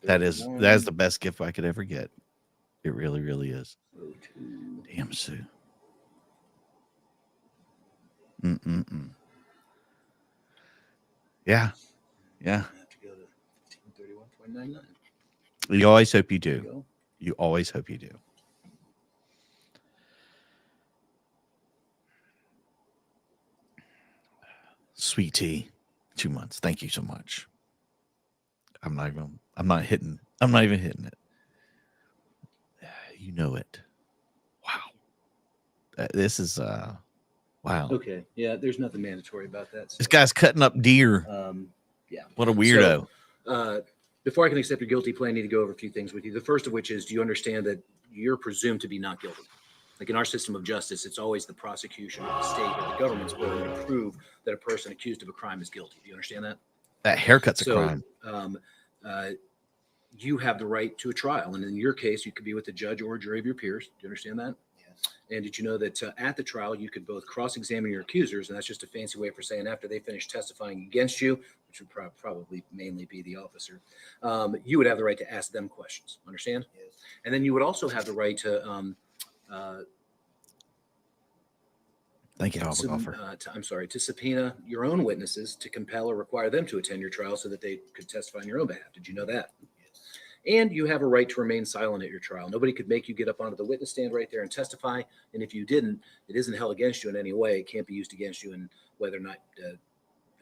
Speaker 4: That is the best gift I could ever get. It really, really is.
Speaker 9: 02.
Speaker 4: Damn, Sue. Mm-mm-mm. Yeah. Yeah.
Speaker 9: I have to go to 1531.99.
Speaker 4: You always hope you
Speaker 9: There you
Speaker 4: do.
Speaker 9: go.
Speaker 4: You always hope you do. Sweet tea. 2 months. Thank you so much. I'm not even hitting it. You know it. Wow. This is wow.
Speaker 9: Okay. Yeah, there's nothing mandatory about that.
Speaker 4: This guy's cutting up deer.
Speaker 9: Yeah.
Speaker 4: What a weirdo.
Speaker 9: So, before I can accept your guilty plea, I need to go over a few things with you. The first of which is, do you understand that you're presumed to be not guilty? Like in our system of justice, it's always the prosecution or the state or the government's burden to prove that a person accused of a crime is guilty. Do you understand that?
Speaker 4: That haircut's a crime.
Speaker 9: You have the right to a trial. And in your case, you could be with a judge or a jury of your peers. Do you understand that? Yes. And did you know that at the trial, you could both cross-examine your accusers, and that's just a fancy way for saying after they finish testifying against you, which would probably mainly be the officer, you would have the right to ask them questions. Understand? Yes. And then you would also have the right to
Speaker 4: thank you,
Speaker 9: to subpoena your own witnesses to compel or require them to attend your trial so that they could testify on your own behalf. Did you know that? Yes. And you have a right to remain silent at your trial. Nobody could make you get up onto the witness stand right there and testify. And if you didn't, it isn't held against you in any way. It can't be used against you in whether or not the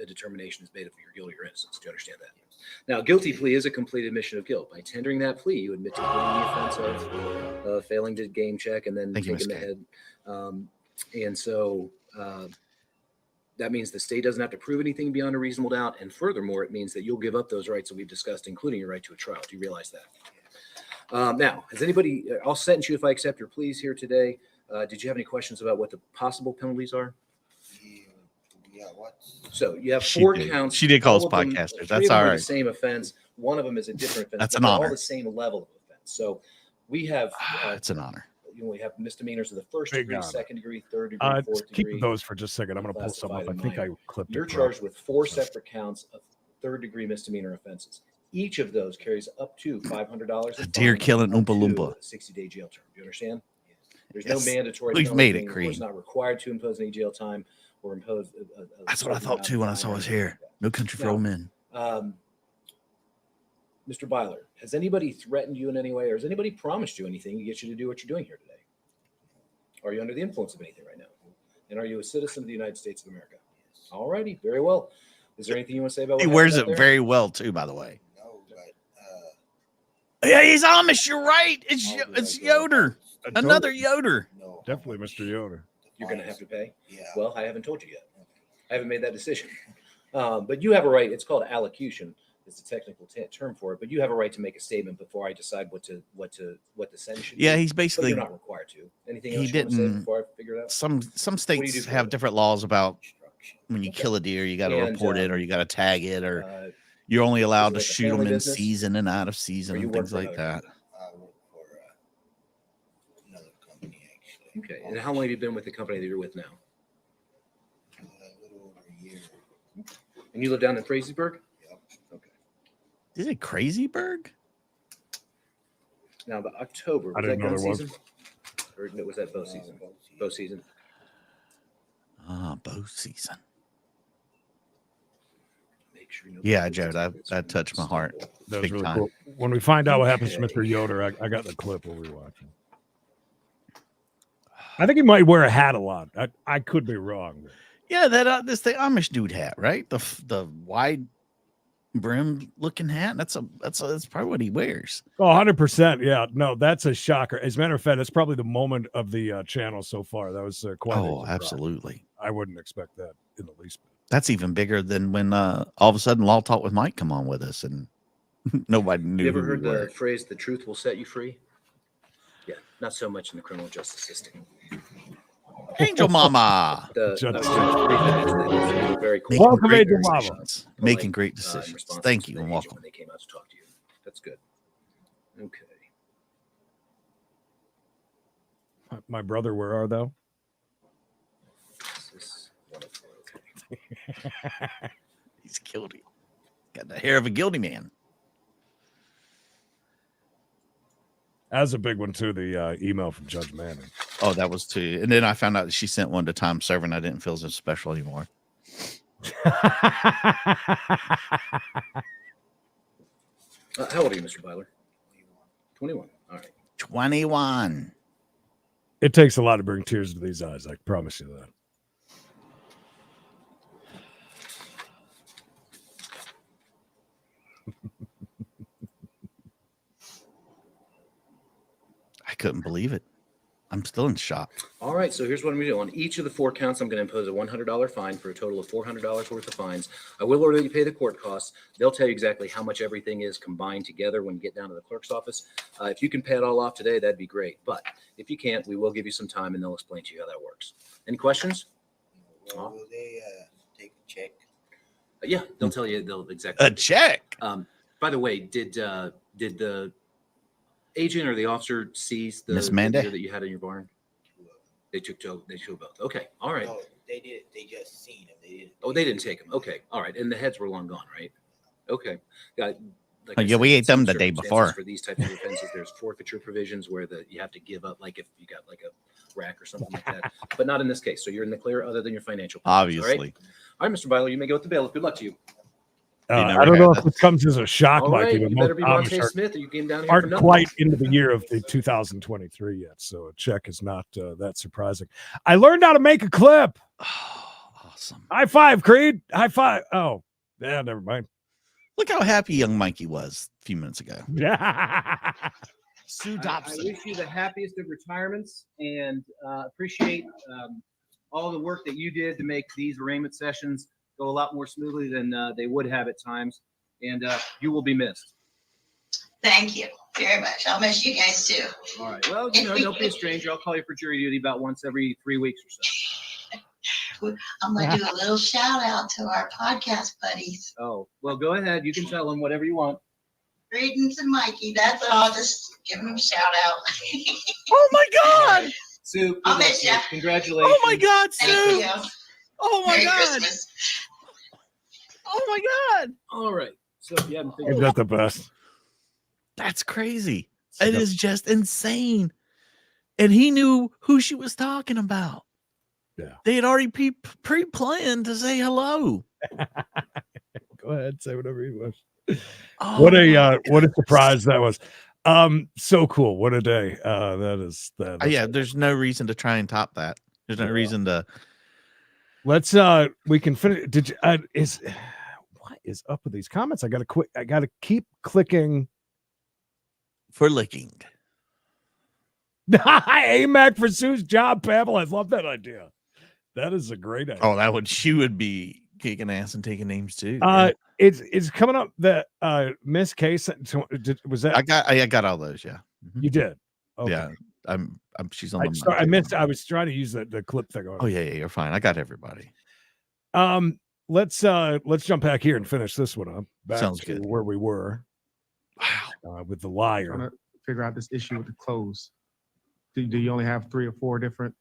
Speaker 9: determination is made if you're guilty or innocent. Do you understand that? Now, guilty plea is a complete admission of guilt. By tendering that plea, you admit to committing the offense of failing to game check and then taking the head. And so that means the state doesn't have to prove anything beyond a reasonable doubt. And furthermore, it means that you'll give up those rights that we've discussed, including your right to a trial. Do you realize that? Now, has anybody, I'll sentence you if I accept your pleas here today. Did you have any questions about what the possible penalties are?
Speaker 7: Yeah, what?
Speaker 9: So you have four counts.
Speaker 4: She did call us
Speaker 9: All of them-
Speaker 4: podcasters.
Speaker 9: three
Speaker 4: That's
Speaker 9: of them
Speaker 4: all
Speaker 9: are
Speaker 4: right.
Speaker 9: The same offense. One of them is a different offense.
Speaker 4: That's
Speaker 9: but
Speaker 4: an
Speaker 9: they're
Speaker 4: honor.
Speaker 9: All the same level of offense. So we have.
Speaker 4: It's an honor.
Speaker 9: We have misdemeanors of the first
Speaker 3: Big
Speaker 9: degree,
Speaker 3: honor.
Speaker 9: second degree, third degree, fourth
Speaker 3: Keep
Speaker 9: degree.
Speaker 3: those for just a second. I'm going to pull some up. I think I clipped
Speaker 9: You're
Speaker 3: it.
Speaker 9: charged with 4 separate counts of third degree misdemeanor offenses. Each of those carries up to $500.
Speaker 4: A deer killing Oompa Loompa.
Speaker 9: 60-day jail term. Do you understand? There's
Speaker 4: Yes.
Speaker 9: no mandatory.
Speaker 4: We've
Speaker 9: penalty
Speaker 4: made it,
Speaker 9: being-
Speaker 4: Creed.
Speaker 9: It's not required to impose any jail time or impose.
Speaker 4: That's what I thought too when I saw his hair. No country for old men.
Speaker 9: Mr. Byler, has anybody threatened you in any way, or has anybody promised you anything to get you to do what you're doing here today? Are you under the influence of anything right now? And are you a citizen of the United States of America? All righty, very well. Is there anything you want to say about?
Speaker 4: He
Speaker 9: what
Speaker 4: wears
Speaker 9: happened
Speaker 4: it
Speaker 9: out there?
Speaker 4: very well too, by the way.
Speaker 7: No, but
Speaker 4: Yeah, he's Amish. You're right. It's Yoder. Another Yoder.
Speaker 7: no.
Speaker 3: Definitely Mr. Yoder.
Speaker 9: You're going to have to pay.
Speaker 7: Yeah.
Speaker 9: Well, I haven't told you yet. I haven't made that decision. But you have a right. It's called allocution. It's a technical term for it. But you have a right to make a statement before I decide what the sentence should be.
Speaker 4: Yeah, he's
Speaker 9: But
Speaker 4: basically.
Speaker 9: you're not required to. Anything else
Speaker 4: He
Speaker 9: you want to say
Speaker 4: didn't-
Speaker 9: before I figure it out?
Speaker 4: Some
Speaker 9: do you
Speaker 4: states
Speaker 9: do for
Speaker 4: have
Speaker 9: it?
Speaker 4: different laws about
Speaker 7: Instruction.
Speaker 4: when you
Speaker 9: Okay.
Speaker 4: kill a deer, you got to
Speaker 9: And,
Speaker 4: report it or you got to tag it or
Speaker 9: Uh,
Speaker 4: you're only allowed to
Speaker 9: it like a
Speaker 4: shoot them
Speaker 9: family
Speaker 4: in
Speaker 9: business?
Speaker 4: season and out of season
Speaker 9: Or you
Speaker 4: and
Speaker 9: work
Speaker 4: things
Speaker 9: for
Speaker 4: like that.
Speaker 9: another
Speaker 7: I work for another company actually.
Speaker 9: Okay. And how long have you been with the company that you're with now?
Speaker 7: A little over a year.
Speaker 9: And you live down in Frazeysburg?
Speaker 7: Yep.
Speaker 9: Okay.
Speaker 4: Is it Crazyburg?
Speaker 9: Now, the October,
Speaker 3: I
Speaker 9: was
Speaker 3: didn't
Speaker 9: that
Speaker 3: know
Speaker 9: gun
Speaker 3: there was.
Speaker 9: season? Or was that bow season? Bow season.
Speaker 4: Bow season.
Speaker 9: Make sure you know.
Speaker 4: Yeah, Joe, that touched my heart.
Speaker 3: That was
Speaker 4: Big
Speaker 3: really
Speaker 4: time.
Speaker 3: cool. When we find out what happens to Mr. Yoder, I got the clip we'll be watching. I think he might wear a hat a lot. I could be wrong.
Speaker 4: Yeah, that this the Amish dude hat, right? The wide brim looking hat. That's probably what he wears.
Speaker 3: Oh, 100%. Yeah, no, that's a shocker. As a matter of fact, that's probably the moment of the channel so far. That was quite. a
Speaker 4: Oh,
Speaker 3: surprise.
Speaker 4: absolutely.
Speaker 3: I wouldn't expect that in the least bit.
Speaker 4: That's even bigger than when all of a sudden Law Talk with Mike come on with us and nobody knew.
Speaker 9: You ever
Speaker 4: who
Speaker 9: heard
Speaker 4: we
Speaker 9: the
Speaker 4: were.
Speaker 9: phrase, the truth will set you free? Yeah, not so much in the criminal justice system.
Speaker 4: Angel Mama?
Speaker 9: Very cool.
Speaker 4: Making
Speaker 3: Welcome,
Speaker 4: great
Speaker 3: Angel Mama.
Speaker 4: decisions. Making great
Speaker 9: in
Speaker 4: decisions.
Speaker 9: response
Speaker 4: Thank
Speaker 9: to
Speaker 4: you
Speaker 9: the
Speaker 4: and
Speaker 9: agent
Speaker 4: welcome.
Speaker 9: When they came out to talk to you. That's good. Okay.
Speaker 3: My brother, where are thou?
Speaker 9: This is wonderful. Okay.
Speaker 4: He's guilty. Got the hair of a guilty man.
Speaker 3: That's a big one too. The email from Judge Manning.
Speaker 4: Oh, that was too. And then I found out that she sent one to Time Server and I didn't feel so special anymore.
Speaker 9: How old are you, Mr. Byler? 21. All right.
Speaker 4: 21.
Speaker 3: It takes a lot to bring tears to these eyes. I promise you that.
Speaker 4: couldn't believe it. I'm still in shock.
Speaker 9: All right, so here's what I'm going to do. On each of the 4 counts, I'm going to impose a $100 fine for a total of $400 worth of fines. I will order that you pay the court costs. They'll tell you exactly how much everything is combined together when you get down to the clerk's office. If you can pay it all off today, that'd be great. But if you can't, we will give you some time, and they'll explain to you how that works. Any questions?
Speaker 12: Will they take a check?
Speaker 9: Yeah, they'll tell you. They'll exactly.
Speaker 4: A check.
Speaker 9: By the way, did the agent or the officer seize the
Speaker 4: Miss Manda?
Speaker 9: deer that you had in your barn? They took both. Okay, all right.
Speaker 12: No, they did. They just seen them. They didn't.
Speaker 9: Oh, they didn't take them. Okay, all right. And the heads were long gone, right? Okay. Like
Speaker 4: Oh,
Speaker 9: I
Speaker 4: yeah,
Speaker 9: said,
Speaker 4: we
Speaker 9: in
Speaker 4: ate them
Speaker 9: some
Speaker 4: the day
Speaker 9: circumstances
Speaker 4: before.
Speaker 9: For these types of offenses, there's forfeiture provisions where you have to give up, like if you got like a rack or something like that. But not in this case. So you're in the clear, other than your financial. Provisions,
Speaker 4: Obviously.
Speaker 9: All right, Mr. Byler, you may go with the bailiff. Good luck to you.
Speaker 3: I don't know if it comes as a shock,
Speaker 9: All
Speaker 3: Mikey,
Speaker 9: right,
Speaker 3: but
Speaker 9: you better
Speaker 3: most
Speaker 9: be
Speaker 3: Amish
Speaker 9: Monte Smith, or you came down here for
Speaker 3: aren't
Speaker 9: nothing.
Speaker 3: quite into the year of the 2023 yet, so a check is not that surprising. I learned how to make a clip.
Speaker 4: Awesome.
Speaker 3: High five, Creed. High five. Oh, yeah, never mind.
Speaker 4: Look how happy young Mikey was a few minutes ago.
Speaker 9: Sue Dobson. I wish you the happiest of retirements and appreciate all the work that you did to make these arraignment sessions go a lot more smoothly than they would have at times. And you will be missed.
Speaker 10: Thank you very much. I'll miss you guys too.
Speaker 9: All right. Well, don't be a stranger. I'll call you for jury duty about once every 3 weeks or so.
Speaker 10: I'm going to do a little shout out to our podcast buddies.
Speaker 9: Oh, well, go ahead. You can tell them whatever you want.
Speaker 10: Greetings and Mikey. That's all. Just give them a shout out.
Speaker 4: Oh my God.
Speaker 9: Sue,
Speaker 10: I'll miss you.
Speaker 9: Congratulations.
Speaker 4: Oh my God, Sue.
Speaker 10: Thank you.
Speaker 4: Oh my
Speaker 10: Merry
Speaker 4: God.
Speaker 10: Christmas.
Speaker 4: Oh my God.
Speaker 9: All right. So if you haven't
Speaker 3: Is
Speaker 9: figured
Speaker 3: that the best?
Speaker 4: That's crazy. It is just insane. And he knew who she was talking about.
Speaker 3: Yeah.
Speaker 4: They had already pre-planned to say hello.
Speaker 3: Go ahead, say whatever you wish.
Speaker 4: Oh,
Speaker 3: What a surprise that was. So cool. What a day. That is.
Speaker 4: yeah, there's no reason to try and top that. There's no reason to.
Speaker 3: Let's we can finish. Did you what is up with these comments? I gotta keep clicking
Speaker 4: for licking.
Speaker 3: AMAC for Sue's job, Pavel. I love that idea. That is a great idea.
Speaker 4: Oh, she would be kicking ass and taking names too.
Speaker 3: It's coming up that Miss K sent. Was that
Speaker 4: I got all those? Yeah,
Speaker 3: you did. Okay.
Speaker 4: Yeah, I'm. She's on the.
Speaker 3: I missed. I was trying to use the clip thing.
Speaker 4: Oh yeah, you're fine. I got everybody.
Speaker 3: Let's jump back here and finish this one up. Back
Speaker 4: Sounds
Speaker 3: to
Speaker 4: good.
Speaker 3: where we were. Wow. With the liar.
Speaker 5: Trying to figure out this issue with the clothes. Do you only have 3 or 4 different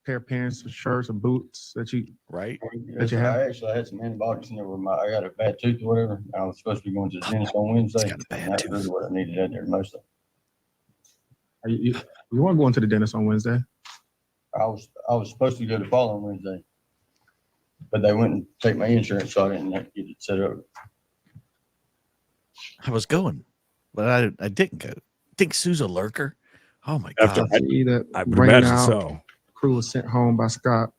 Speaker 5: pair of pants or shirts or boots that you
Speaker 4: right?
Speaker 5: That you have?
Speaker 7: I actually had some antibiotics in there with I got a bad tooth or whatever. I was supposed to be going to the dentist on Wednesday. And that's really what I needed in there most of.
Speaker 5: You weren't going to the dentist on Wednesday.
Speaker 7: I was supposed to go the following Wednesday, but they wouldn't take my insurance, so I didn't get it set up.
Speaker 4: I was going, but I didn't go. Think Sue's a lurker? Oh my God!
Speaker 3: I would imagine so.
Speaker 5: Crew was sent home by Scott.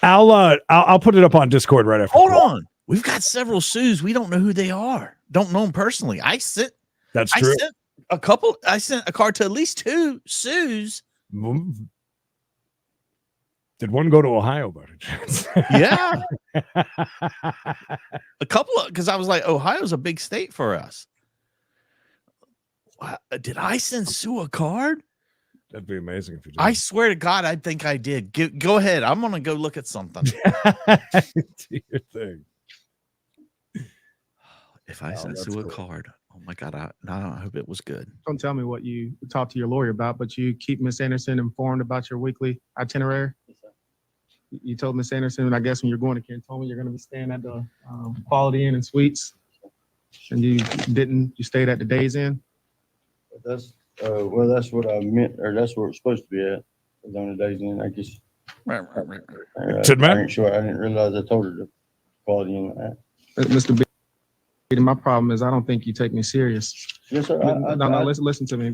Speaker 3: I'll put it up on Discord right after.
Speaker 4: Hold on, we've got several Sues. We don't know who they are. Don't know them personally.
Speaker 3: That's true.
Speaker 4: I sent a couple. I sent a card to at least 2 Sues.
Speaker 3: Did one go to Ohio by any chance?
Speaker 4: Yeah, a couple of because I was like, Ohio's a big state for us. Did I send Sue a card?
Speaker 3: That'd be amazing if you did.
Speaker 4: I swear to God, I think I did. Go ahead. I'm gonna go look at something.
Speaker 3: Do your thing.
Speaker 4: If I sent Sue a card, oh my God, I hope it was good.
Speaker 5: Don't tell me what you talked to your lawyer about, but you keep Miss Anderson informed about your weekly itinerary. You told Miss Anderson, I guess when you're going to Cantonment, you're going to be staying at the Quality Inn and Suites, and you didn't. You stayed at the Days Inn.
Speaker 7: That's that's what I meant, or that's where it's supposed to be at. Was on the Days Inn. I guess.
Speaker 4: Right.
Speaker 7: I ain't sure. I didn't realize I told her the Quality Inn.
Speaker 5: Mr. B, my problem is I don't think you take me serious.
Speaker 7: Yes, sir.
Speaker 5: No, listen to me.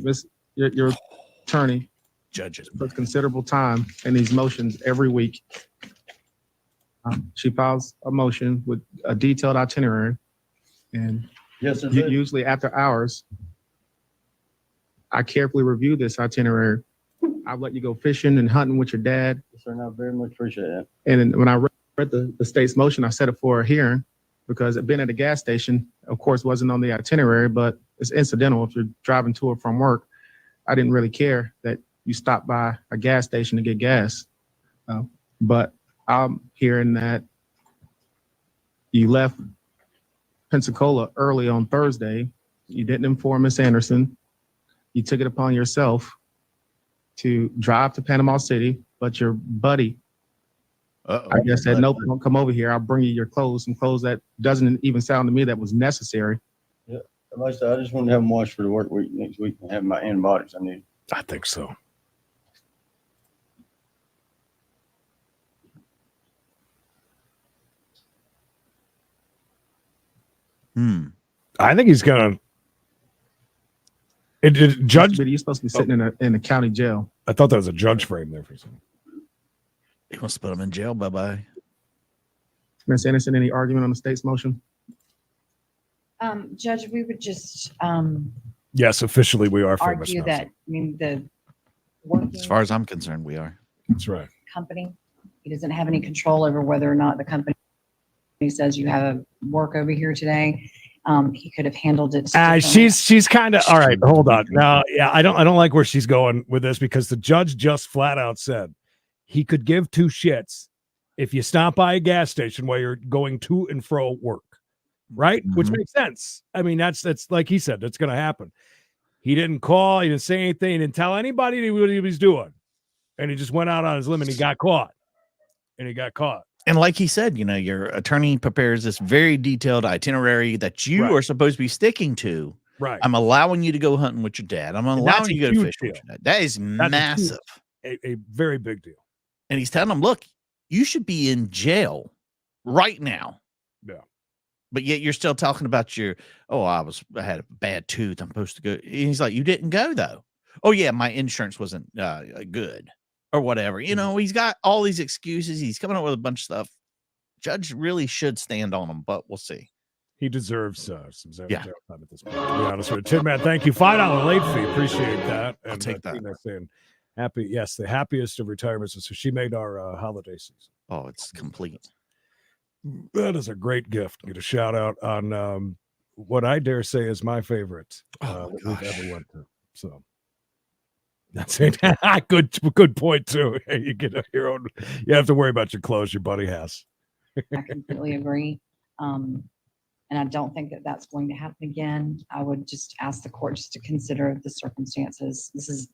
Speaker 5: Your attorney
Speaker 4: judges
Speaker 5: puts considerable time in these motions every week. She files a motion with a detailed itinerary, and
Speaker 7: yes, sir.
Speaker 5: Usually after hours, I carefully reviewed this itinerary. I'll let you go fishing and hunting with your dad.
Speaker 7: Yes, sir, and I very much appreciate that.
Speaker 5: And then when I read the state's motion, I set it for a hearing because it being at a gas station, of course, wasn't on the itinerary, but it's incidental if you're driving to or from work. I didn't really care that you stopped by a gas station to get gas. But I'm hearing that you left Pensacola early on Thursday. You didn't inform Miss Anderson. You took it upon yourself to drive to Panama City, but your buddy, I guess, said, nope, don't come over here. I'll bring you your clothes, some clothes that doesn't even sound to me that was necessary.
Speaker 7: Yeah, like I said, I just want to have them washed for the work week next week and have my antibiotics I need.
Speaker 3: I think so. I think he's gonna. Judge,
Speaker 5: You're supposed to be sitting in a county jail.
Speaker 3: I thought that was a judge frame there for a second.
Speaker 4: He wants to put him in jail. Bye-bye.
Speaker 5: Ms. Anderson, any argument on the state's motion?
Speaker 8: Judge, we would just,
Speaker 3: Yes, officially we are famous
Speaker 8: argue
Speaker 3: now.
Speaker 8: that, I mean, the working
Speaker 4: As far as I'm concerned, we are.
Speaker 3: That's right.
Speaker 8: company, he doesn't have any control over whether or not the company says you have a work over here today. He could have handled it. differently.
Speaker 3: She's kind of all right. Hold on. Now, yeah, I don't like where she's going with this because the judge just flat out said he could give two shits if you stop by a gas station while you're going to and fro work, right? Which makes sense. I mean, that's like he said, that's going to happen. He didn't call. He didn't say anything. He didn't tell anybody what he was doing, and he just went out on his limb and he got caught.
Speaker 4: And like he said, you know, your attorney prepares this very detailed itinerary that you
Speaker 3: Right.
Speaker 4: are supposed to be sticking to.
Speaker 3: Right.
Speaker 4: I'm allowing you to go hunting with your dad. I'm
Speaker 3: And that's
Speaker 4: allowing
Speaker 3: a
Speaker 4: you to go
Speaker 3: huge
Speaker 4: fishing with
Speaker 3: deal.
Speaker 4: your dad. That is
Speaker 3: That's
Speaker 4: massive.
Speaker 3: a very big deal.
Speaker 4: And he's telling them, look, you should be in jail right now.
Speaker 3: Yeah.
Speaker 4: But yet you're still talking about I had a bad tooth. I'm supposed to go. And he's like, you didn't go though. Oh yeah, my insurance wasn't good or whatever. You know, he's got all these excuses. He's coming up with a bunch of stuff. Judge really should stand on him, but we'll see.
Speaker 3: He deserves some jail
Speaker 4: Yeah.
Speaker 3: time at this point, to be honest with you. Tin Man, thank you. $5 late fee. Appreciate that.
Speaker 4: I'll take that.
Speaker 3: Tina saying the happiest of retirements. So she made our holiday season.
Speaker 4: Oh, it's complete.
Speaker 3: That is a great gift. Get a shout out on what I dare say is my favorite that we've ever went to. So that's it. good point too. You get your own. You have to worry about your clothes your buddy has.
Speaker 8: I completely agree. And I don't think that that's going to happen again. I would just ask the court just to consider the circumstances. This is,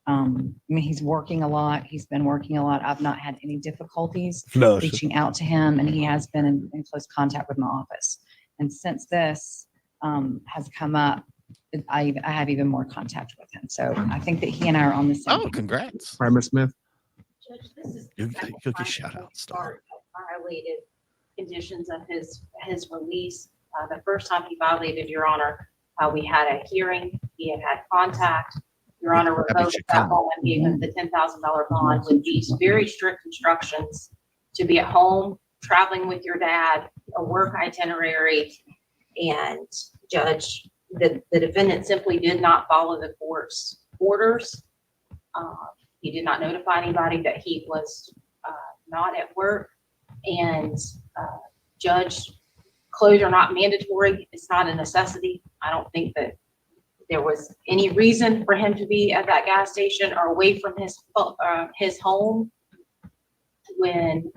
Speaker 8: I mean, he's working a lot. He's been working a lot. I've not had any difficulties reaching out to him, and he has been in close contact with my office. And since this has come up, I have even more contact with him. So I think that he and I are on the same.
Speaker 4: Oh, congrats.
Speaker 5: All right, Ms. Smith.
Speaker 10: Judge, this is
Speaker 4: You
Speaker 10: the second
Speaker 4: get
Speaker 10: time
Speaker 4: shout out,
Speaker 10: he's
Speaker 4: Star.
Speaker 10: violated conditions of his release. The first time he violated, Your Honor, we had a hearing. He had contact. Your Honor
Speaker 4: Happy
Speaker 10: revoked
Speaker 4: should
Speaker 10: that
Speaker 4: come.
Speaker 10: bond and gave him the $10,000 bond with these very strict instructions to be at home, traveling with your dad, a work itinerary, and Judge, the defendant simply did not follow the court's orders. He did not notify anybody that he was not at work. And Judge, clothes are not mandatory. It's not a necessity. I don't think that there was any reason for him to be at that gas station or away from his home when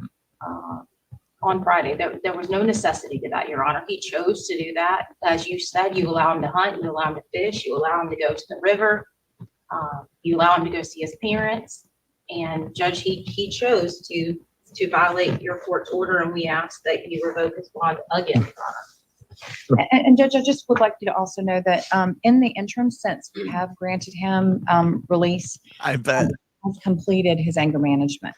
Speaker 10: on Friday. There was no necessity to that, Your Honor. He chose to do that. As you said, you allow him to hunt, you allow him to fish, you allow him to go to the river, you allow him to go see his parents. And Judge, he chose to violate your court's order, and we ask that you revoke his bond again, Your Honor.
Speaker 8: And Judge, I just would like you to also know that in the interim, since we have granted him release,
Speaker 4: I bet.
Speaker 8: has completed his anger management,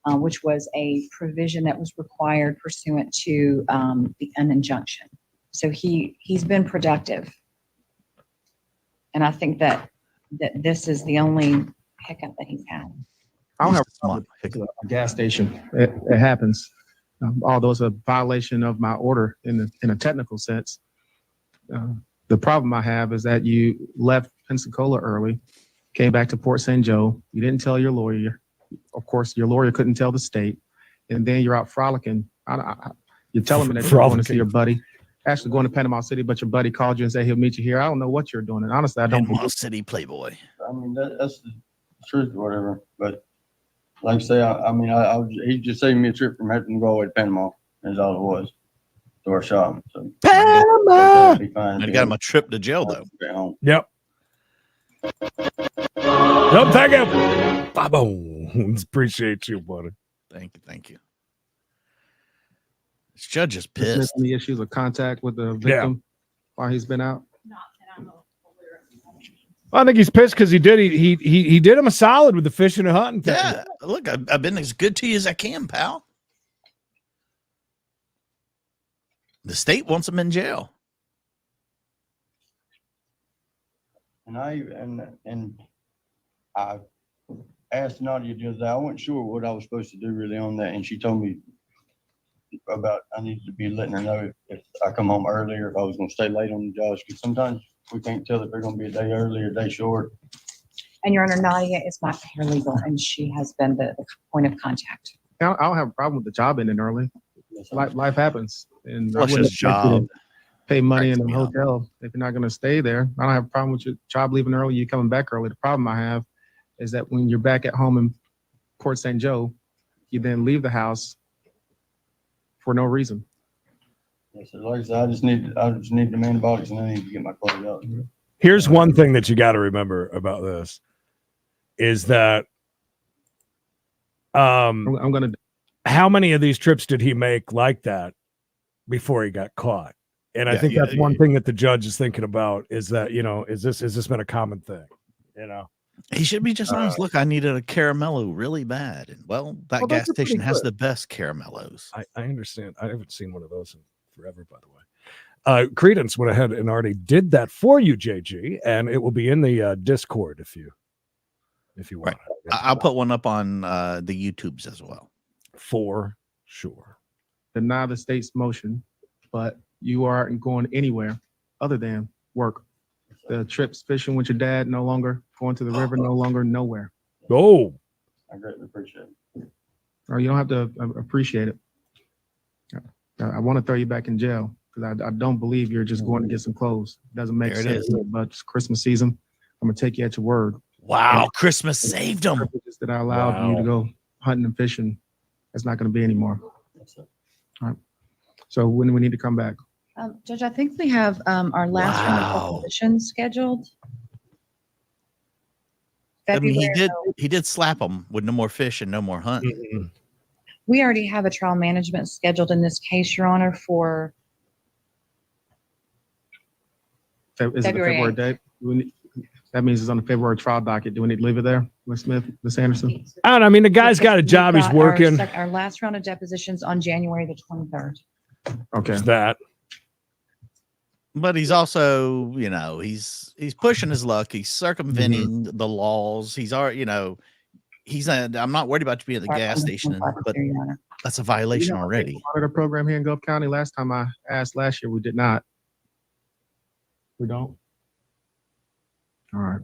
Speaker 8: which was a provision that was required pursuant to an injunction. So he's been productive. And I think that this is the only hiccup that he's had.
Speaker 5: I don't have a problem with a gas station. It happens. Although it's a violation of my order in a technical sense. The problem I have is that you left Pensacola early, came back to Port St. Joe. You didn't tell your lawyer. Of course, your lawyer couldn't tell the state. And then you're out frolicking. You're telling me that you're going to see your buddy, actually going to Panama City, but your buddy called you and said he'll meet you here. I don't know what you're doing. And honestly, I don't
Speaker 4: Panama
Speaker 5: believe
Speaker 4: City Playboy.
Speaker 7: I mean, that's the truth or whatever. But like I say, he just saved me a trip from having to go away to Panama. Is all it was. To our shop. So
Speaker 3: Panama.
Speaker 7: be fine.
Speaker 4: I got him a trip to jail though.
Speaker 7: Get home.
Speaker 3: Yep. Yep. Thank you. Bye-bye. Appreciate you, buddy.
Speaker 4: Thank you. This judge is
Speaker 5: there's been
Speaker 4: pissed.
Speaker 5: any issues of contact with the victim while he's been out.
Speaker 3: I think he's pissed because he did him a solid with the fishing and hunting thing.
Speaker 4: Yeah, look, I've been as good to you as I can, pal. The state wants him in jail.
Speaker 7: And I asked Nadia the other day, I wasn't sure what I was supposed to do really on that, and she told me about I needed to be letting her know if I come home early or if I was going to stay late on the jobs, because sometimes we can't tell if they're going to be a day early or a day short.
Speaker 8: And Your Honor, Nadia is my paralegal, and she has been the point of contact.
Speaker 5: I don't have a problem with the job ending early. Life happens. And I
Speaker 4: Plus
Speaker 5: wouldn't
Speaker 4: his
Speaker 5: expect you to
Speaker 4: job.
Speaker 5: pay money in
Speaker 4: cracks
Speaker 5: the
Speaker 4: me up.
Speaker 5: hotel if you're not going to stay there. I don't have a problem with your job leaving early, you coming back early. The problem I have is that when you're back at home in Port St. Joe, you then leave the house for no reason.
Speaker 7: Yes, so like I said, I just need the antibiotics and I need to get my clothes out.
Speaker 3: Here's one thing that you got to remember about this is that
Speaker 5: I'm going to
Speaker 3: how many of these trips did he make like that before he got caught? And I think that's one thing that the judge is thinking about is that, is this been a common thing?
Speaker 4: He should be just honest. Look, I needed a caramello really bad. And well, that gas
Speaker 3: those are pretty
Speaker 4: station has
Speaker 3: good.
Speaker 4: the best caramellos.
Speaker 3: I understand. I haven't seen one of those in forever, by the way. Credence went ahead and already did that for you, JG, and it will be in the Discord if you want.
Speaker 4: I'll put one up on the YouTubes as well.
Speaker 3: For sure.
Speaker 5: deny the state's motion, but you aren't going anywhere other than work. The trips fishing with your dad, no longer going to the river, no longer nowhere.
Speaker 3: Oh,
Speaker 7: I greatly appreciate it.
Speaker 5: Or you don't have to appreciate it. I want to throw you back in jail because I don't believe you're just going to get some clothes. It doesn't make
Speaker 4: There it
Speaker 5: sense. But it's Christmas season. I'm gonna take you at your word.
Speaker 4: Wow, Christmas saved them.
Speaker 5: Privileges that I allowed you to go hunting and fishing, that's not going to be anymore. All right. So when do we need to come back?
Speaker 8: Judge, I think we have our last round of depositions scheduled.
Speaker 4: I mean,
Speaker 8: February.
Speaker 4: he did slap them with no more fish and no more hunting.
Speaker 8: We already have a trial management scheduled in this case, Your Honor, for
Speaker 5: Is it the
Speaker 8: February
Speaker 5: February date? That means it's on the February trial docket. Do we need to leave it there, Ms. Smith, Ms. Anderson?
Speaker 3: I mean, the guy's got a job. He's
Speaker 8: We've got
Speaker 3: working.
Speaker 8: our last round of depositions on January the 23rd.
Speaker 5: Okay.
Speaker 3: There's that.
Speaker 4: But he's also, he's pushing his luck. He's circumventing the laws. He's already, I'm not worried about you being at the gas station, but that's a violation already.
Speaker 5: Monitor program here in Gulf County. Last time I asked last year, we did not. We don't. All right.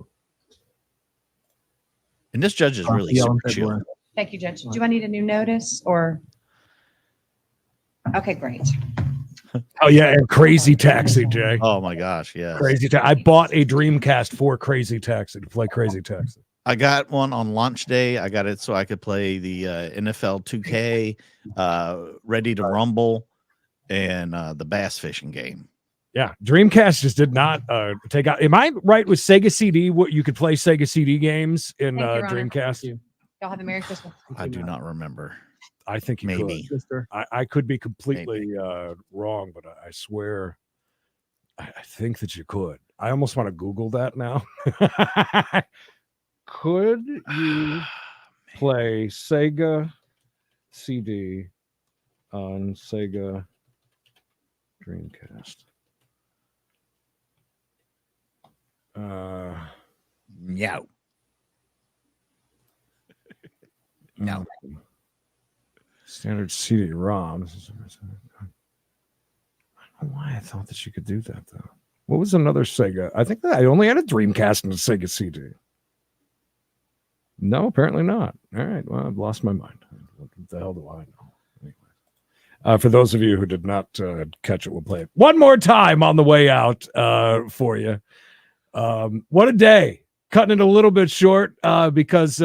Speaker 4: And this judge is really super chill.
Speaker 8: Thank you, Judge. Do I need a new notice or? Okay, great.
Speaker 3: Oh yeah, and Crazy Taxi, Jay.
Speaker 4: Oh my gosh, yeah.
Speaker 3: Crazy Taxi. I bought a Dreamcast for Crazy Taxi to play Crazy Taxi.
Speaker 4: I got one on launch day. I got it so I could play the NFL 2K, Ready to Rumble, and the bass fishing game.
Speaker 3: Yeah, Dreamcast just did not take out. Am I right with Sega CD? What you could play Sega CD games in
Speaker 8: Thank you, Your Honor.
Speaker 3: Dreamcast?
Speaker 8: Y'all have a Merry Christmas.
Speaker 4: I do not remember.
Speaker 3: I think you
Speaker 4: Maybe.
Speaker 3: could. I could be completely wrong, but I swear, I think that you could. I almost want to Google that now. Could you play Sega CD on Sega Dreamcast?
Speaker 4: No. No.
Speaker 3: Standard CD-ROM. I don't know why I thought that you could do that though. What was another Sega? I think that I only had a Dreamcast and a Sega CD. No, apparently not. All right. Well, I've lost my mind. What the hell do I know? Anyway. For those of you who did not catch it, we'll play it one more time on the way out for you. What a day. Cutting it a little bit short because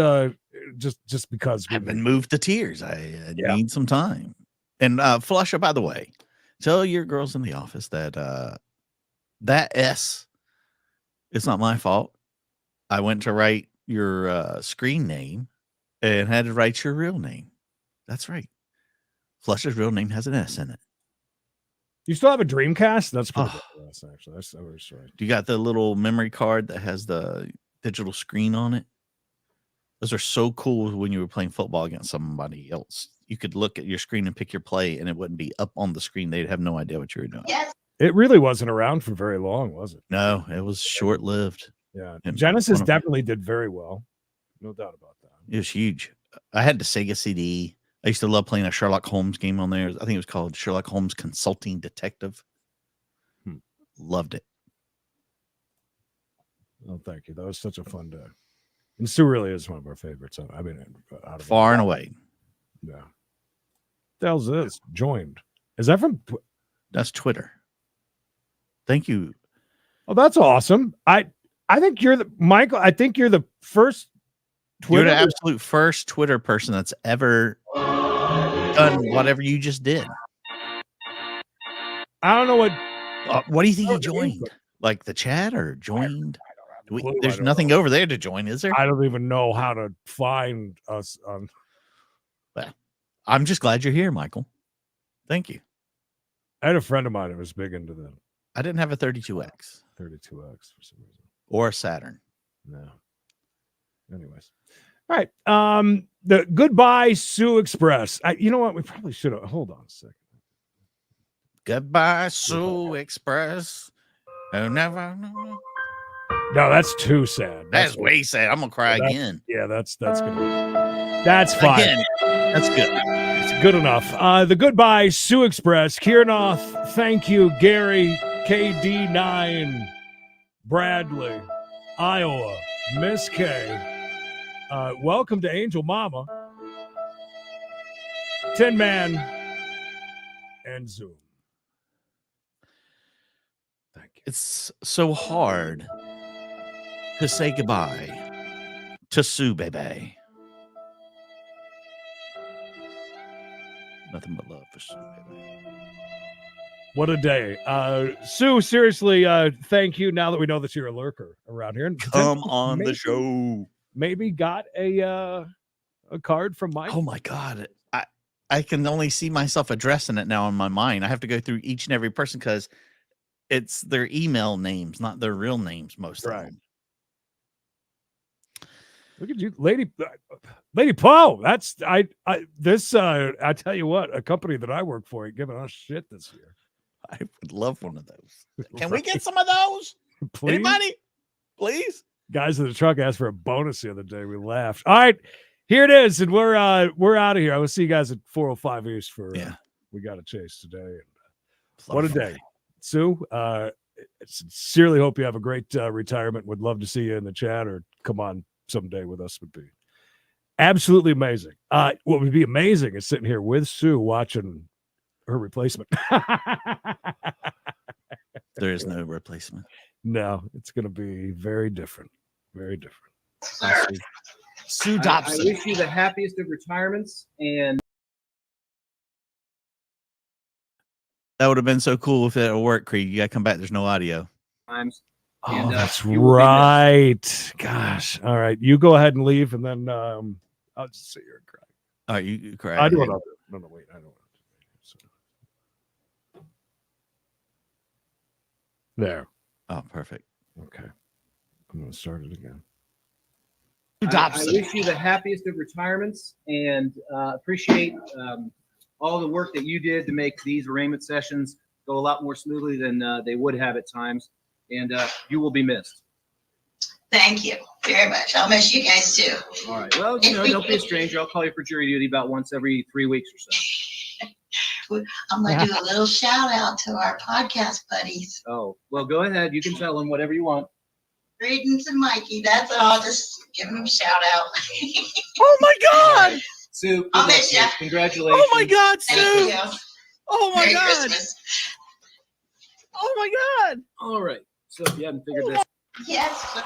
Speaker 3: just because
Speaker 4: I've been moved to tears. I need some time. And Flusha, by the way, tell your girls in the office that that S, it's not my fault. I went to write your screen name and had to write your real name. That's right. Flusha's real name has an S in it.
Speaker 3: You still have a Dreamcast? That's pretty good. That's actually. That's right.
Speaker 4: You got the little memory card that has the digital screen on it. Those are so cool when you were playing football against somebody else. You could look at your screen and pick your play, and it wouldn't be up on the screen. They'd have no idea what you were doing.
Speaker 10: Yes.
Speaker 3: It really wasn't around for very long, was it?
Speaker 4: No, it was short-lived.
Speaker 3: Yeah.
Speaker 4: And
Speaker 3: Genesis
Speaker 4: one of-
Speaker 3: definitely did very well. No doubt about that.
Speaker 4: It was huge. I had the Sega CD. I used to love playing a Sherlock Holmes game on there. I think it was called Sherlock Holmes Consulting Detective. Loved it.
Speaker 3: Oh, thank you. That was such a fun day. And Sue really is one of our favorites. I mean, out of
Speaker 4: Far and away.
Speaker 3: Yeah. The hell's this? Joined. Is that from?
Speaker 4: That's Twitter. Thank you.
Speaker 3: Oh, that's awesome. I think you're the Michael. I think you're the first Twitter.
Speaker 4: You're the absolute first Twitter person that's ever done whatever you just did.
Speaker 3: I don't know what.
Speaker 4: What do you think he joined? Like the chat or joined? There's nothing over there to join, is there?
Speaker 3: I don't even know how to find us on.
Speaker 4: Well, I'm just glad you're here, Michael. Thank you.
Speaker 3: I had a friend of mine that was big into the
Speaker 4: I didn't have a 32X
Speaker 3: 32X for some reason.
Speaker 4: or a Saturn.
Speaker 3: No. Anyways. All right. The Goodbye Sue Express. You know what? We probably should have. Hold on a second.
Speaker 4: Goodbye, Sue Express. Oh, never.
Speaker 3: No, that's too sad.
Speaker 4: That's way sad. I'm gonna cry again.
Speaker 3: Yeah, that's good. That's fine.
Speaker 4: Again, that's good.
Speaker 3: It's good enough. The Goodbye Sue Express. Kiernoth, thank you. Gary, KD9, Bradley, Iowa, Miss K. Welcome to Angel Mama, Tin Man, and Zoom. Thank you.
Speaker 4: It's so hard to say goodbye to Sue, baby. Nothing but love for Sue, baby.
Speaker 3: What a day. Sue, seriously, thank you. Now that we know that you're a lurker around here. And
Speaker 4: Come on the show.
Speaker 3: Maybe got a card from Mike.
Speaker 4: Oh my God. I can only see myself addressing it now in my mind. I have to go through each and every person because it's their email names, not their real names, most of them.
Speaker 3: Look at you, Lady Poe. That's I tell you what, a company that I work for ain't giving us shit this year.
Speaker 4: I would love one of those. Can we get some of those?
Speaker 3: Please?
Speaker 4: Anybody? Please?
Speaker 3: Guys in the truck asked for a bonus the other day. We laughed. All right, here it is, and we're out of here. I will see you guys at 405 East for We Got to Chase today. And, what a day, Sue. Sincerely hope you have a great retirement. Would love to see you in the chat or come on someday with us. Would be absolutely amazing. What would be amazing is sitting here with Sue watching her replacement.
Speaker 4: There is no replacement.
Speaker 3: No, it's going to be very different. Very different.
Speaker 4: Sue
Speaker 9: I
Speaker 4: Dobson.
Speaker 9: wish you the happiest of retirements, and
Speaker 4: That would have been so cool if it would work, Creed. You got to come back. There's no audio.
Speaker 9: times.
Speaker 3: Oh,
Speaker 9: And,
Speaker 3: that's
Speaker 9: you will be
Speaker 3: right. Gosh. All right. You go ahead and leave, and then I'll just sit here and cry.
Speaker 4: All right, you cry.
Speaker 3: I do what I'll do. No, wait. I don't want to. So. There.
Speaker 4: Oh, perfect.
Speaker 3: Okay. I'm going to start it again.
Speaker 9: I wish you the happiest of retirements and appreciate all the work that you did to make these arraignment sessions go a lot more smoothly than they would have at times. And you will be missed.
Speaker 10: Thank you very much. I'll miss you guys too.
Speaker 9: All right. Well, don't be a stranger. I'll call you for jury duty about once every 3 weeks or so.
Speaker 13: I'm gonna do a little shout out to our podcast buddies.
Speaker 9: Oh, well, go ahead. You can tell them whatever you want.
Speaker 13: Greetings and Mikey, that's all, just give them a shout out.
Speaker 4: Oh my God!
Speaker 9: Sue,
Speaker 13: I'll
Speaker 9: good luck
Speaker 13: miss
Speaker 9: to you.
Speaker 13: ya.
Speaker 9: Congratulations.
Speaker 4: Oh my God,
Speaker 13: Thank
Speaker 4: Sue!
Speaker 13: you.
Speaker 4: Oh my
Speaker 13: Merry
Speaker 4: God!
Speaker 13: Christmas.
Speaker 4: Oh my God!
Speaker 9: All right. So if you haven't figured this
Speaker 13: Yes.